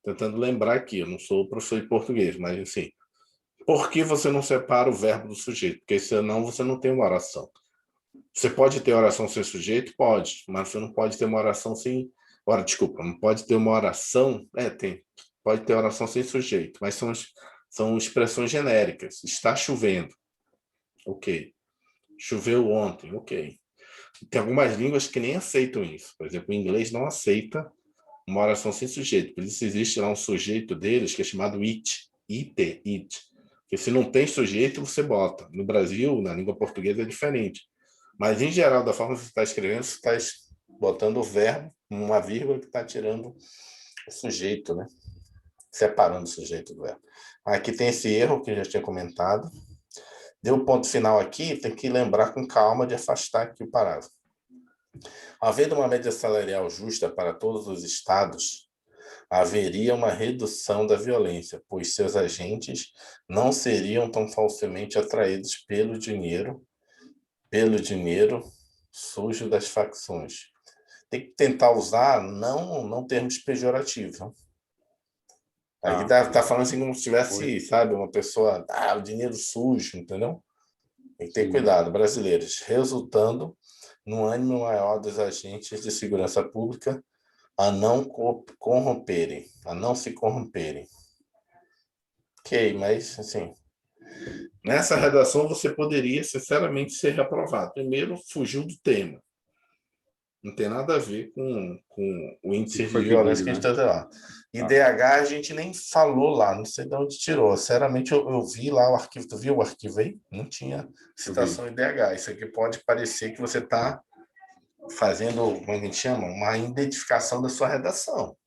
Tentando lembrar aqui, eu não sou professor de português, mas assim, por que você não separa o verbo do sujeito? Porque senão você não tem uma oração. Você pode ter oração sem sujeito? Pode, mas você não pode ter uma oração sem. Ora, desculpa, não pode ter uma oração. Tem. Pode ter oração sem sujeito, mas são expressões genéricas. Está chovendo. Ok. Choveu ontem. Ok. Tem algumas línguas que nem aceitam isso. Por exemplo, o inglês não aceita uma oração sem sujeito. Por isso existe lá um sujeito deles que é chamado it. It. Porque se não tem sujeito, você bota. No Brasil, na língua portuguesa, é diferente. Mas, em geral, da forma que você está escrevendo, você está botando o verbo, uma vírgula que está tirando o sujeito, né? Separando o sujeito do verbo. Aqui tem esse erro que eu já tinha comentado. Deu o ponto final aqui, tem que lembrar com calma de afastar aqui o parágrafo. Havendo uma média salarial justa para todos os estados, haveria uma redução da violência, pois seus agentes não seriam tão facilmente atraídos pelo dinheiro sujo das facções. Tem que tentar usar não termos pejorativos. Né? Aqui tá falando assim como se tivesse, sabe, uma pessoa, o dinheiro sujo, entendeu? Tem que ter cuidado, brasileiros, resultando no ânimo maior dos agentes de segurança pública a não corromperem, a não se corromperem. Ok, mas, assim, nessa redação você poderia, sinceramente, ser reprovado. Primeiro, fugiu do tema. Não tem nada a ver com o índice de violência que a gente está lá. IDH a gente nem falou lá, não sei de onde tirou. Sinceramente, eu vi lá o arquivo. Tu viu o arquivo aí? Não tinha citação IDH. Isso aqui pode parecer que você está fazendo, como a gente chama, uma identificação da sua redação.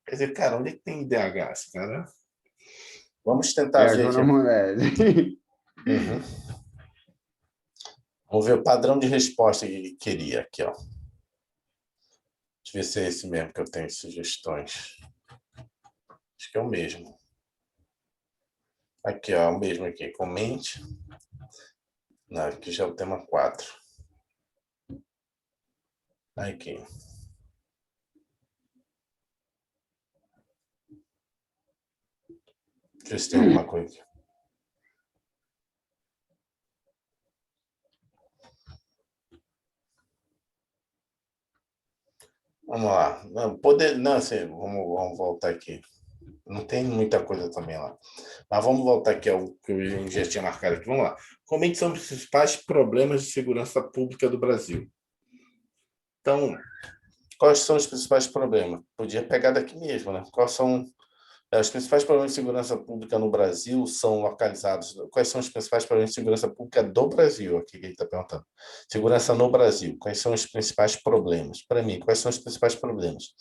Quer dizer, cara, onde é que tem IDH, cara? Vamos tentar ver aqui. Uhum. Vamos ver o padrão de resposta que ele queria aqui, ó. Deixa eu ver se é esse mesmo que eu tenho sugestões. Acho que é o mesmo. Aqui, ó, o mesmo aqui. Comente. Não, aqui já é o tema 4. Aqui. Deixa eu ver se tem alguma coisa aqui. Vamos lá. Não, assim, vamos voltar aqui. Não tem muita coisa também lá. Mas vamos voltar aqui ao que eu já tinha marcado aqui. Vamos lá. Comente são os principais problemas de segurança pública do Brasil. Então, quais são os principais problemas? Podia pegar daqui mesmo, né? Quais são os principais problemas de segurança pública no Brasil são localizados. Quais são os principais problemas de segurança pública do Brasil? Aqui que ele está perguntando. Segurança no Brasil. Quais são os principais problemas? Para mim, quais são os principais problemas?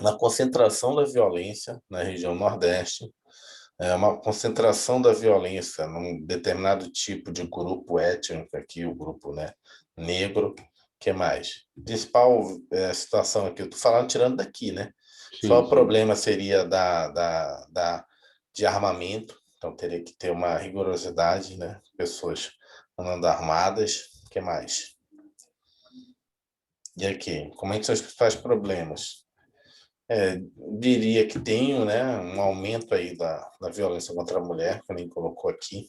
Na concentração da violência na região Nordeste, uma concentração da violência num determinado tipo de grupo étnico, aqui o grupo, né, negro. O que mais? Principal situação aqui, eu estou falando tirando daqui, né? Só o problema seria de armamento, então teria que ter uma rigorosidade, né? Pessoas andando armadas. O que mais? E aqui, como é que são os principais problemas? Diria que tem, né, um aumento aí da violência contra a mulher, que nem colocou aqui.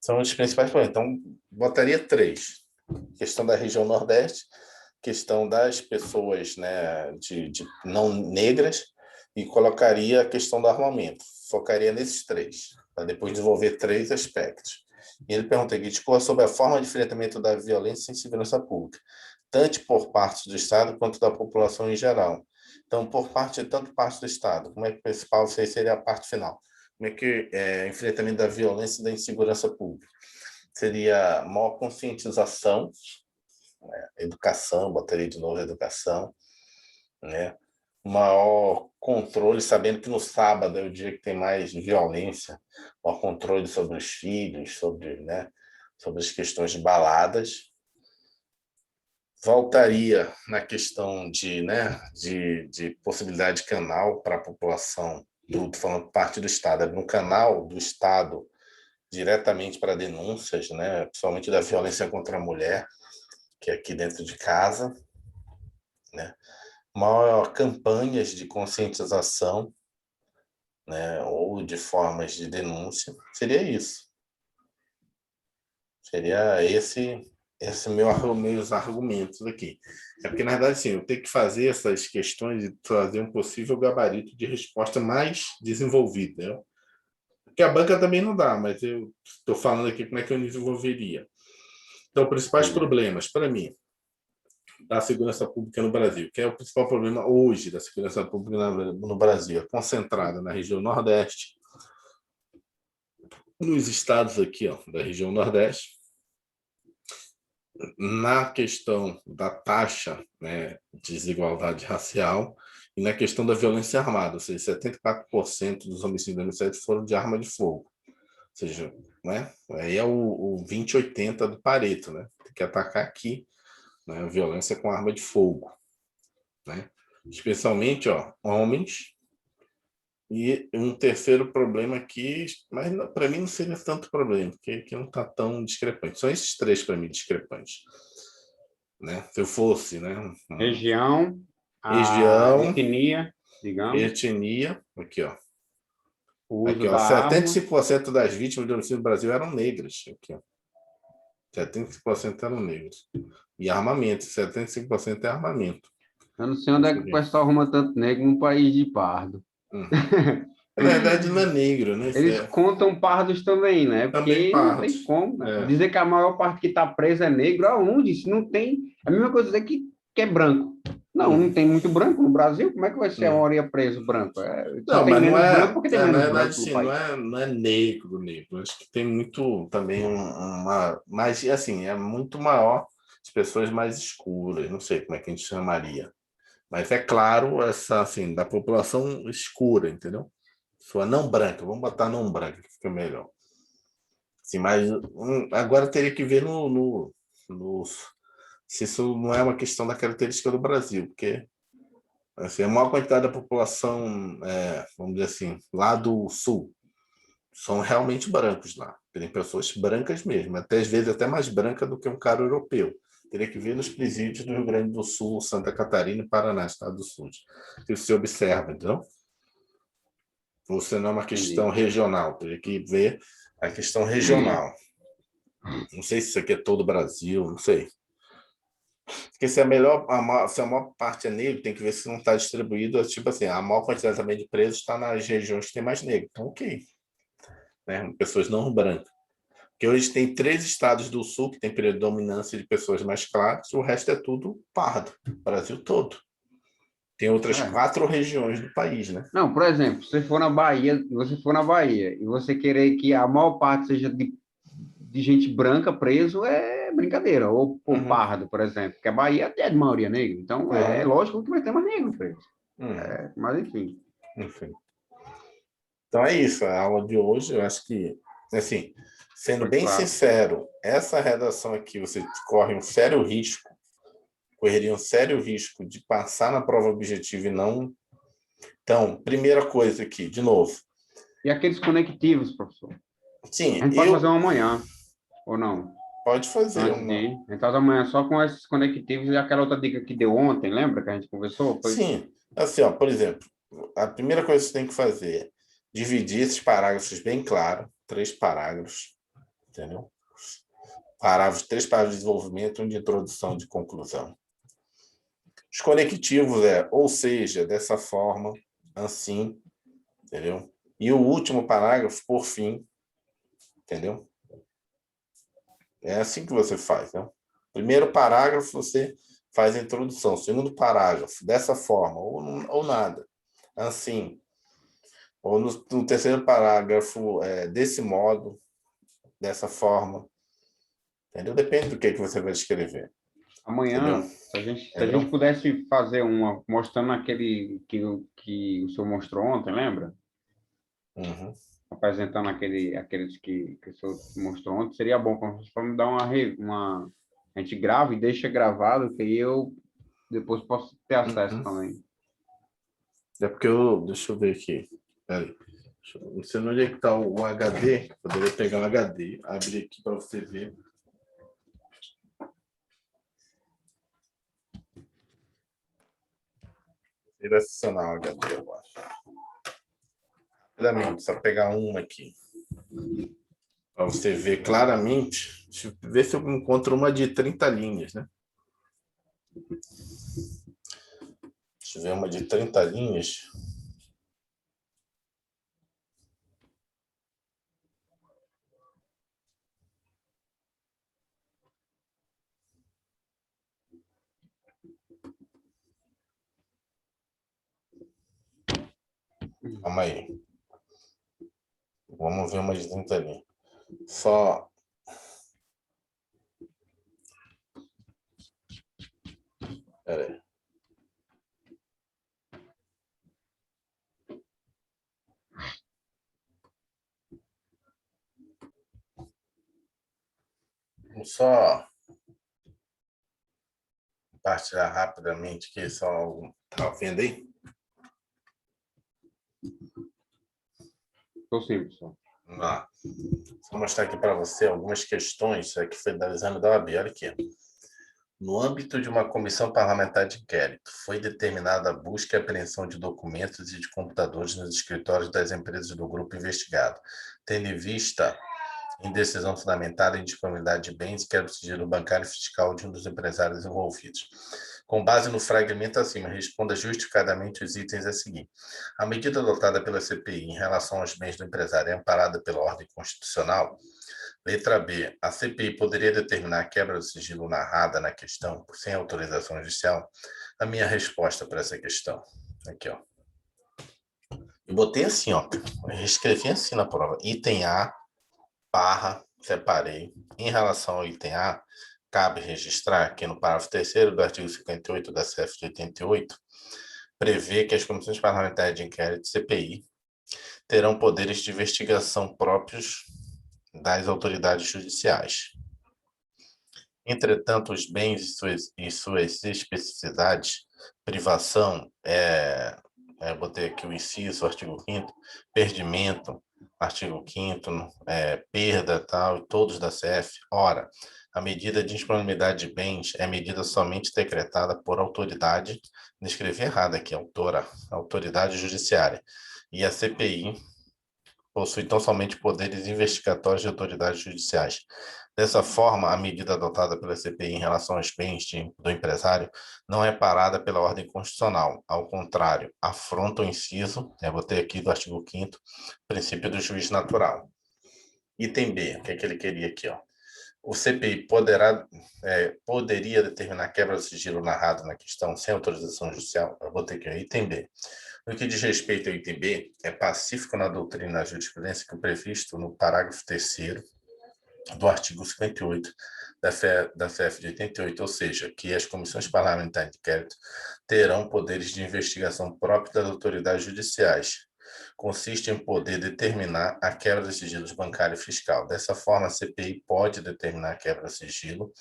São os principais problemas. Então, botaria 3. Questão da região Nordeste, questão das pessoas, né, de não negras, e colocaria a questão do armamento. Focaria nesses 3, para depois desenvolver 3 aspectos. E ele pergunta aqui, discorra sobre a forma de enfrentamento da violência em segurança pública, tanto por parte do Estado quanto da população em geral. Então, por parte, tanto parte do Estado, como é que o principal seria a parte final? Como é que é enfrentamento da violência e da insegurança pública? Seria maior conscientização, né? Educação, botaria de novo a educação, né? Maior controle, sabendo que no sábado é o dia que tem mais violência, maior controle sobre os filhos, sobre, né, sobre as questões de baladas. Voltaria na questão de, né, de possibilidade de canal para a população, falando parte do Estado, no canal do Estado diretamente para denúncias, né, principalmente da violência contra a mulher, que é aqui dentro de casa, né, maior campanhas de conscientização, né, ou de formas de denúncia, seria isso. Seria esse meus argumentos aqui. É porque, na verdade, assim, eu tenho que fazer essas questões e trazer um possível gabarito de resposta mais desenvolvido, né? Porque a banca também não dá, mas eu estou falando aqui como é que eu desenvolveria. Então, principais problemas, para mim, da segurança pública no Brasil, que é o principal problema hoje da segurança pública no Brasil, é concentrada na região Nordeste, nos estados aqui, ó, da região Nordeste, na questão da taxa, né, de desigualdade racial e na questão da violência armada, ou seja, 74% dos homicídios domiciliares foram de arma de fogo. Ou seja, né, aí é o 20-80 do Pareto, né? Tem que atacar aqui, né, a violência com arma de fogo, né? Especialmente, ó, homens. E um terceiro problema aqui, mas para mim não seria tanto problema, porque aqui não está tão discrepante. São esses três para mim discrepantes, né? Se eu fosse, né, Região, a região, etnia, digamos, etnia, o uso aqui, ó, da arma. 75% das vítimas de homicídio no Brasil eram negras, aqui, ó. 75% eram negros. E armamento, 75% é armamento. Eu não sei onde é que o pessoal arruma tanto negro num país de pardo. Uhum. Na verdade, não é negro, né? Eles contam pardos também, né? Também Porque não tem pardos. como, né? É. Dizer que a maior parte que está presa é negro, aonde? Se não tem. É a mesma coisa dizer que é branco. Não, não tem muito branco no Brasil. Como é que vai ser a Hum. maioria preso branco? Só Não, tem mas não menos branco é, porque tem na menos verdade, branco no sim, país. não é negro, negro. Acho que tem muito também mas assim, é muito maior as pessoas mais escuras, não sei como é que a gente chamaria. Mas é claro, essa assim, da população escura, entendeu? Sua não branca, vamos botar não branca, que fica melhor. Assim, mas agora teria que ver no se isso não é uma questão da característica do Brasil, porque assim, a maior quantidade da população, vamos dizer assim, lá do sul, são realmente brancos lá. Tem pessoas brancas mesmo, até às vezes até mais branca do que um cara europeu. Teria que ver nos presídios do Rio Grande do Sul, Santa Catarina e Paraná, Estado do Sul. Se você observa, então, você não é uma questão Entendi. regional, teria que ver a questão regional. Não sei se isso aqui é todo o Brasil, não sei. Porque se se a maior parte é negro, tem que ver se não está distribuído, tipo assim, a maior quantidade também de presos está nas regiões que tem mais negro. Então, ok. Né? Pessoas não brancas. Porque hoje tem 3 estados do sul que tem predominância de pessoas mais claras, o resto é tudo pardo, Brasil todo. Tem outras É. 4 regiões do país, né? Não, por exemplo, se você for na Bahia, você for na Bahia e você querer que a maior parte seja de gente branca preso, é brincadeira. Ou Uhum, pardo, por exemplo, porque a Bahia é de maioria negra. Então, é uhum, lógico que vai ter mais negro preso. uhum, Mas, enfim. enfim. Então é isso, a aula de hoje, eu acho que, assim, sendo Foi bem claro. sincero, essa redação aqui você corre um sério risco, correria um sério risco de passar na prova objetiva e não. Então, primeira coisa aqui, de novo. E aqueles conectivos, professor? A Sim, gente pode fazer um amanhã, ou não? pode fazer Antes de uma. ir. A gente faz amanhã só com esses conectivos e aquela outra dica que deu ontem, lembra que a gente conversou? Foi... Sim, assim, ó, por exemplo, a primeira coisa que você tem que fazer é dividir esses parágrafos bem claro, 3 parágrafos, entendeu? Parágrafos, 3 parágrafos de desenvolvimento, um de introdução, de conclusão. Os conectivos ou seja, dessa forma, assim, entendeu? E o último parágrafo, por fim, entendeu? É assim que você faz, né? Primeiro parágrafo, você faz a introdução. Segundo parágrafo, dessa forma, ou nada. Assim. Ou no terceiro parágrafo, desse modo, dessa forma. Entendeu? Depende do que você vai escrever. Entendeu? Amanhã, se a gente Entendeu? pudesse fazer uma mostrando aquele que o senhor mostrou ontem, lembra? Uhum. Apresentando aqueles que o senhor mostrou ontem, seria bom para me dar a gente grava e deixa gravado, que aí eu depois posso ter acesso Uhum. também. É porque deixa eu ver aqui. Peraí. Não sei onde é que está o HD. Poderia pegar o HD, abrir aqui para você ver. Ele vai funcionar o HD, eu acho. Rapidamente, só pegar uma aqui. Para você ver claramente. Deixa eu ver se eu encontro uma de 30 linhas, né? Deixa eu ver uma de 30 linhas. Calma aí. Vamos ver uma de 30 linhas. Só. Peraí. Vamos só partilhar rapidamente aqui, só tá vendo aí? Estou sim, pessoal. Vamos lá. Vou mostrar aqui para você algumas questões que foi do exame da OAB. Olha aqui. No âmbito de uma comissão parlamentar de inquérito, foi determinada a busca e apreensão de documentos e de computadores nos escritórios das empresas do grupo investigado, tendo em vista em decisão fundamentada em disponibilidade de bens, quebra do sigilo bancário e fiscal de um dos empresários envolvidos. Com base no fragmento acima, responda justificadamente os itens a seguir. A medida adotada pela CPI em relação aos bens do empresário é amparada pela ordem constitucional? Letra B. A CPI poderia determinar a quebra do sigilo narrada na questão sem autorização judicial? A minha resposta para essa questão. Aqui, ó. Eu botei assim, ó. Eu escrevi assim na prova. Item A, barra, separei. Em relação ao item A, cabe registrar que no parágrafo 3º do artigo 58 da CF de 88, prevê que as comissões parlamentares de inquérito, CPI, terão poderes de investigação próprios das autoridades judiciais. Entretanto, os bens e suas especificidades, privação, botei aqui o inciso, artigo 5º, perdimento, artigo 5º, perda, tal, e todos da CF. Ora, a medida de disponibilidade de bens é medida somente decretada por autoridade, não escrevi errado aqui, autoridade judiciária. E a CPI possui tão somente poderes investigatórios de autoridades judiciais. Dessa forma, a medida adotada pela CPI em relação aos bens do empresário não é parada pela ordem constitucional. Ao contrário, afronta o inciso, botei aqui do artigo 5º, princípio do juiz natural. Item B, o que é que ele queria aqui, ó? O CPI poderia determinar a quebra do sigilo narrado na questão sem autorização judicial? Eu botei aqui, item B. No que diz respeito ao item B, é pacífico na doutrina da jurisprudência que o previsto no parágrafo 3º do artigo 58 da CF de 88, ou seja, que as comissões parlamentares de inquérito terão poderes de investigação próprios das autoridades judiciais. Consiste em poder determinar a quebra dos sigilos bancário e fiscal. Dessa forma, a CPI pode determinar a quebra do sigilo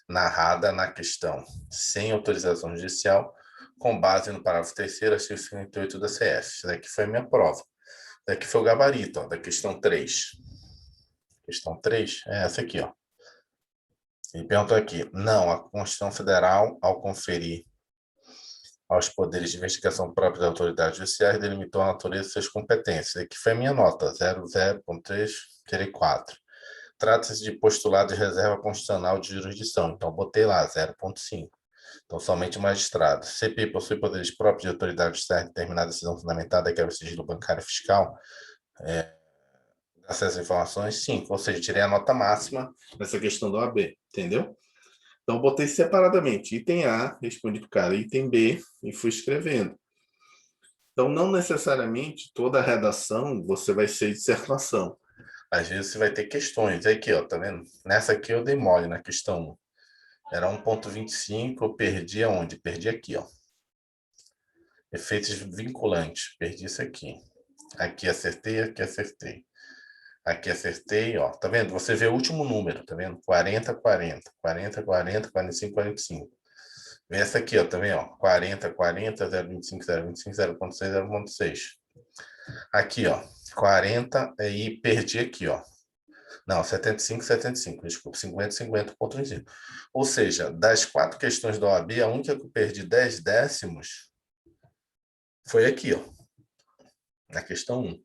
narrada na questão sem autorização judicial, com base no parágrafo 3º, artigo 58 da CF. Isso daqui foi a minha prova. Daqui foi o gabarito, ó, da questão 3. Questão 3 é essa aqui, ó. Ele perguntou aqui, não, a Constituição Federal, ao conferir aos poderes de investigação próprios da autoridade judiciária, delimitou a natureza de suas competências. Aqui foi a minha nota, 00.3-4. Trata-se de postulado de reserva constitucional de jurisdição, então botei lá, 0.5. Então, somente o magistrado. CPI possui poderes próprios de autoridade judiciária determinada decisão fundamentada que é o sigilo bancário fiscal. Essas informações, sim. Ou seja, tirei a nota máxima nessa questão do AB, entendeu? Então, eu botei separadamente. Item A, respondi para o cara. Item B, e fui escrevendo. Então, não necessariamente toda a redação você vai ser dissertação. Às vezes você vai ter questões. Aqui, ó, tá vendo? Nessa aqui eu dei mole na questão 1. Era 1,25, eu perdi aonde? Perdi aqui, ó. Efeitos vinculantes, perdi isso aqui. Aqui acertei, aqui acertei. Aqui acertei, ó. Tá vendo? Você vê o último número, tá vendo? 40, 40, 40, 40, 45, 45. Vê essa aqui, ó, tá vendo? Ó, 40, 40, 0,25, 0,25, 0,6, 0,6. Aqui, ó, 40, aí perdi aqui, ó. Não, 75, 75, desculpa, 50, 50, ponto 25. Ou seja, das 4 questões da OAB, a única que eu perdi 10 décimos foi aqui, ó, na questão 1.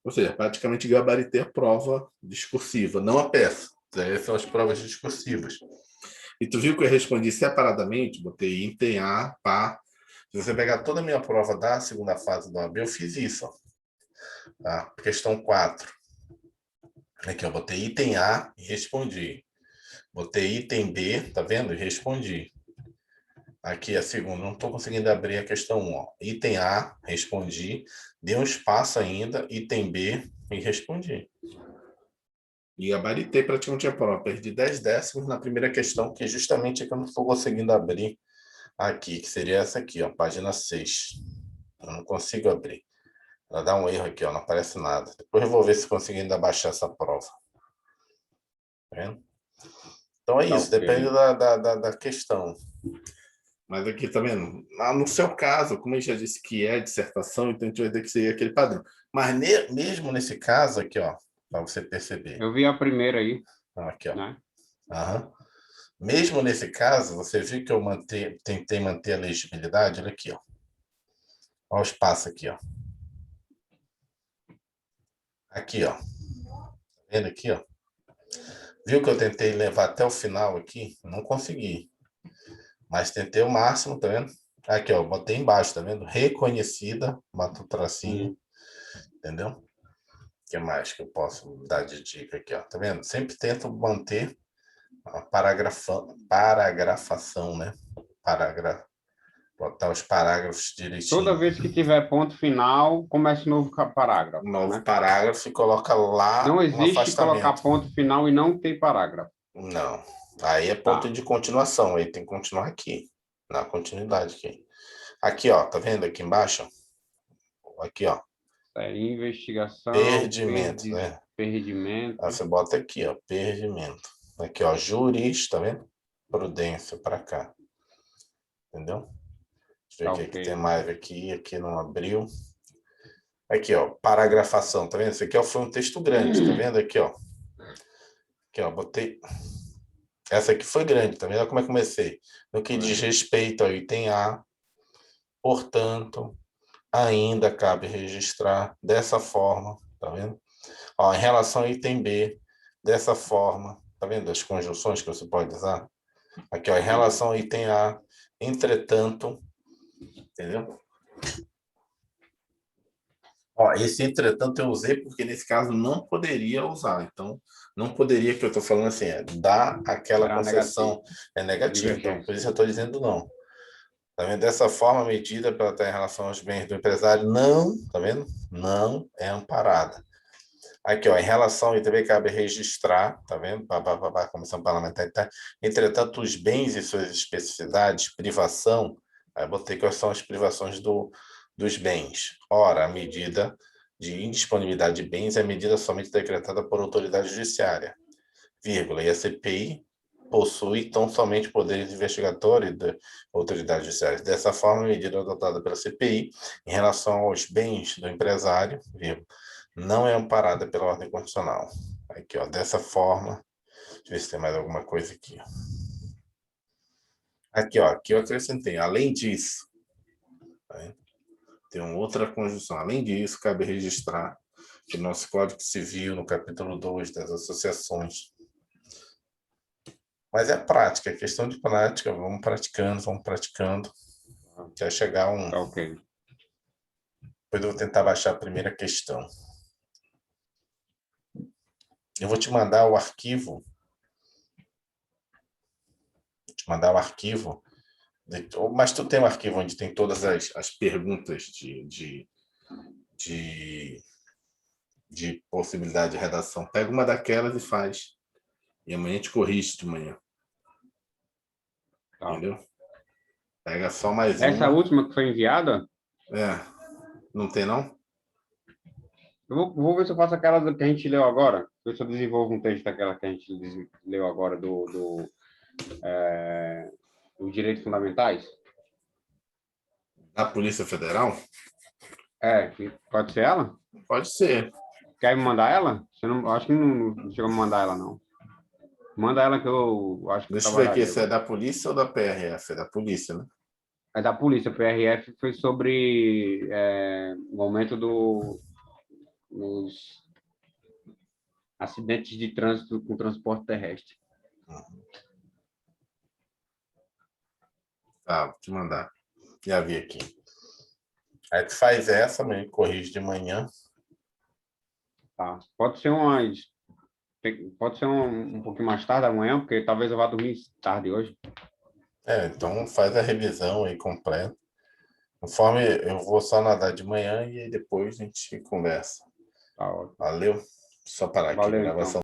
Ou seja, praticamente gabaritei a prova discursiva, não a peça. Essas são as provas discursivas. E tu viu que eu respondi separadamente, botei item A, pá. Se você pegar toda a minha prova da segunda fase do OAB, eu fiz isso, ó. Tá? Questão 4. Aqui, eu botei item A e respondi. Botei item B, tá vendo? E respondi. Aqui a segunda, não estou conseguindo abrir a questão 1. Ó. Item A, respondi. Dei um espaço ainda, item B e respondi. E gabaritei praticamente a prova. Perdi 10 décimos na primeira questão, que justamente é que eu não estou conseguindo abrir aqui, que seria essa aqui, ó, página 6. Eu não consigo abrir. Ela dá um erro aqui, ó, não aparece nada. Depois eu vou ver se consigo ainda baixar essa prova. Tá vendo? Então é isso, depende da questão. Mas aqui, tá vendo? No seu caso, como eu já disse que é dissertação, então a gente vai ter que seguir aquele padrão. Mas mesmo nesse caso aqui, ó, para você perceber. Eu vi a primeira aí, Aqui, ó. né? Aham. Mesmo nesse caso, você viu que eu tentei manter a legibilidade? Olha aqui, ó. Olha o espaço aqui, ó. Aqui, ó. Tá vendo aqui, ó? Viu que eu tentei levar até o final aqui? Não consegui. Mas tentei o máximo, tá vendo? Aqui, ó. Botei embaixo, tá vendo? Reconhecida. Mato o tracinho. Entendeu? O que mais que eu posso dar de dica aqui, ó? Tá vendo? Sempre tento manter a paragrafação, né? Botar os parágrafos Toda direitinho. vez que tiver ponto final, começa um novo parágrafo, Um novo né? parágrafo e coloca lá Não um existe colocar afastamento. ponto final e não ter parágrafo. Não. Aí é ponto Tá. de continuação. Aí tem que continuar aqui. Na continuidade aqui. Aqui, ó. Tá vendo aqui embaixo? Aqui, ó. É investigação, Perdimento, né? Aí perdimento. você bota aqui, ó. Perdimento. Aqui, ó. Juris, tá vendo? Prudência para cá. Entendeu? Deixa eu ver Tá o que, que tem ok. mais aqui. Aqui não abriu. Aqui, ó. Paragrafação, tá vendo? Isso aqui ó, foi um texto grande, tá vendo? Aqui, ó. Aqui, ó. Botei. Essa aqui foi grande, tá vendo como é que comecei? No que diz respeito ao item A, portanto, ainda cabe registrar dessa forma, tá vendo? Ó, em relação ao item B, dessa forma, tá vendo as conjunções que você pode usar? Aqui, ó, em relação ao item A, entretanto, entendeu? Ó, esse entretanto eu usei porque nesse caso não poderia usar. Então, não poderia, que eu estou falando assim, dar aquela Será negativo. concessão é negativa. Então, por Divergência. isso eu estou dizendo não. Tá vendo? Dessa forma, a medida para estar em relação aos bens do empresário não, tá vendo? Não é amparada. Aqui, ó, em relação, e também cabe registrar, tá vendo? Comissão parlamentar. Tá? Entretanto, os bens e suas especificidades, privação, aí botei quais são as privações dos bens. Ora, a medida de indisponibilidade de bens é a medida somente decretada por autoridade judiciária, vírgula, e a CPI possui tão somente poderes investigatórios da autoridade judiciária. Dessa forma, a medida adotada pela CPI em relação aos bens do empresário, vírgula, não é amparada pela ordem constitucional. Aqui, ó, dessa forma, deixa eu ver se tem mais alguma coisa aqui. Aqui, ó, aqui eu acrescentei, além disso, tá? Tem uma outra conjunção. Além disso, cabe registrar que no nosso Código Civil, no capítulo 2 das associações, mas é prática, é questão de prática, vamos praticando, até chegar a um. Tá ok. Depois eu vou tentar baixar a primeira questão. Eu vou te mandar o arquivo. Vou te mandar o arquivo. Mas tu tem um arquivo onde tem todas as perguntas de, de possibilidade de redação. Pega uma daquelas e faz. E amanhã a gente corrige de manhã. Tá. Entendeu? Pega só mais Essa uma. última que foi enviada, É. Não tem, não? eu vou ver se eu faço aquela que a gente leu agora. Ver se eu desenvolvo um texto daquela que a gente leu agora dos direitos fundamentais. Da Polícia Federal? Pode ser ela? Pode ser. Quer me mandar ela? Você não, acho que não chegou a me mandar ela, não. Manda ela que eu acho que eu Deixa eu ver aqui trabalharia se é agora. da polícia ou da PRF. É da polícia, né? É da polícia, PRF foi sobre o aumento dos acidentes de trânsito com transporte terrestre. Tá, vou te mandar. Já vi aqui. Aí tu faz essa, amanhã corrige de manhã. Tá? Pode ser um pouquinho mais tarde amanhã, porque talvez eu vá dormir tarde hoje. Então faz a revisão aí completa. Conforme eu vou só nadar de manhã e aí depois a gente conversa. Tá ótimo. Valeu? Só parar aqui a Valeu, então. gravação.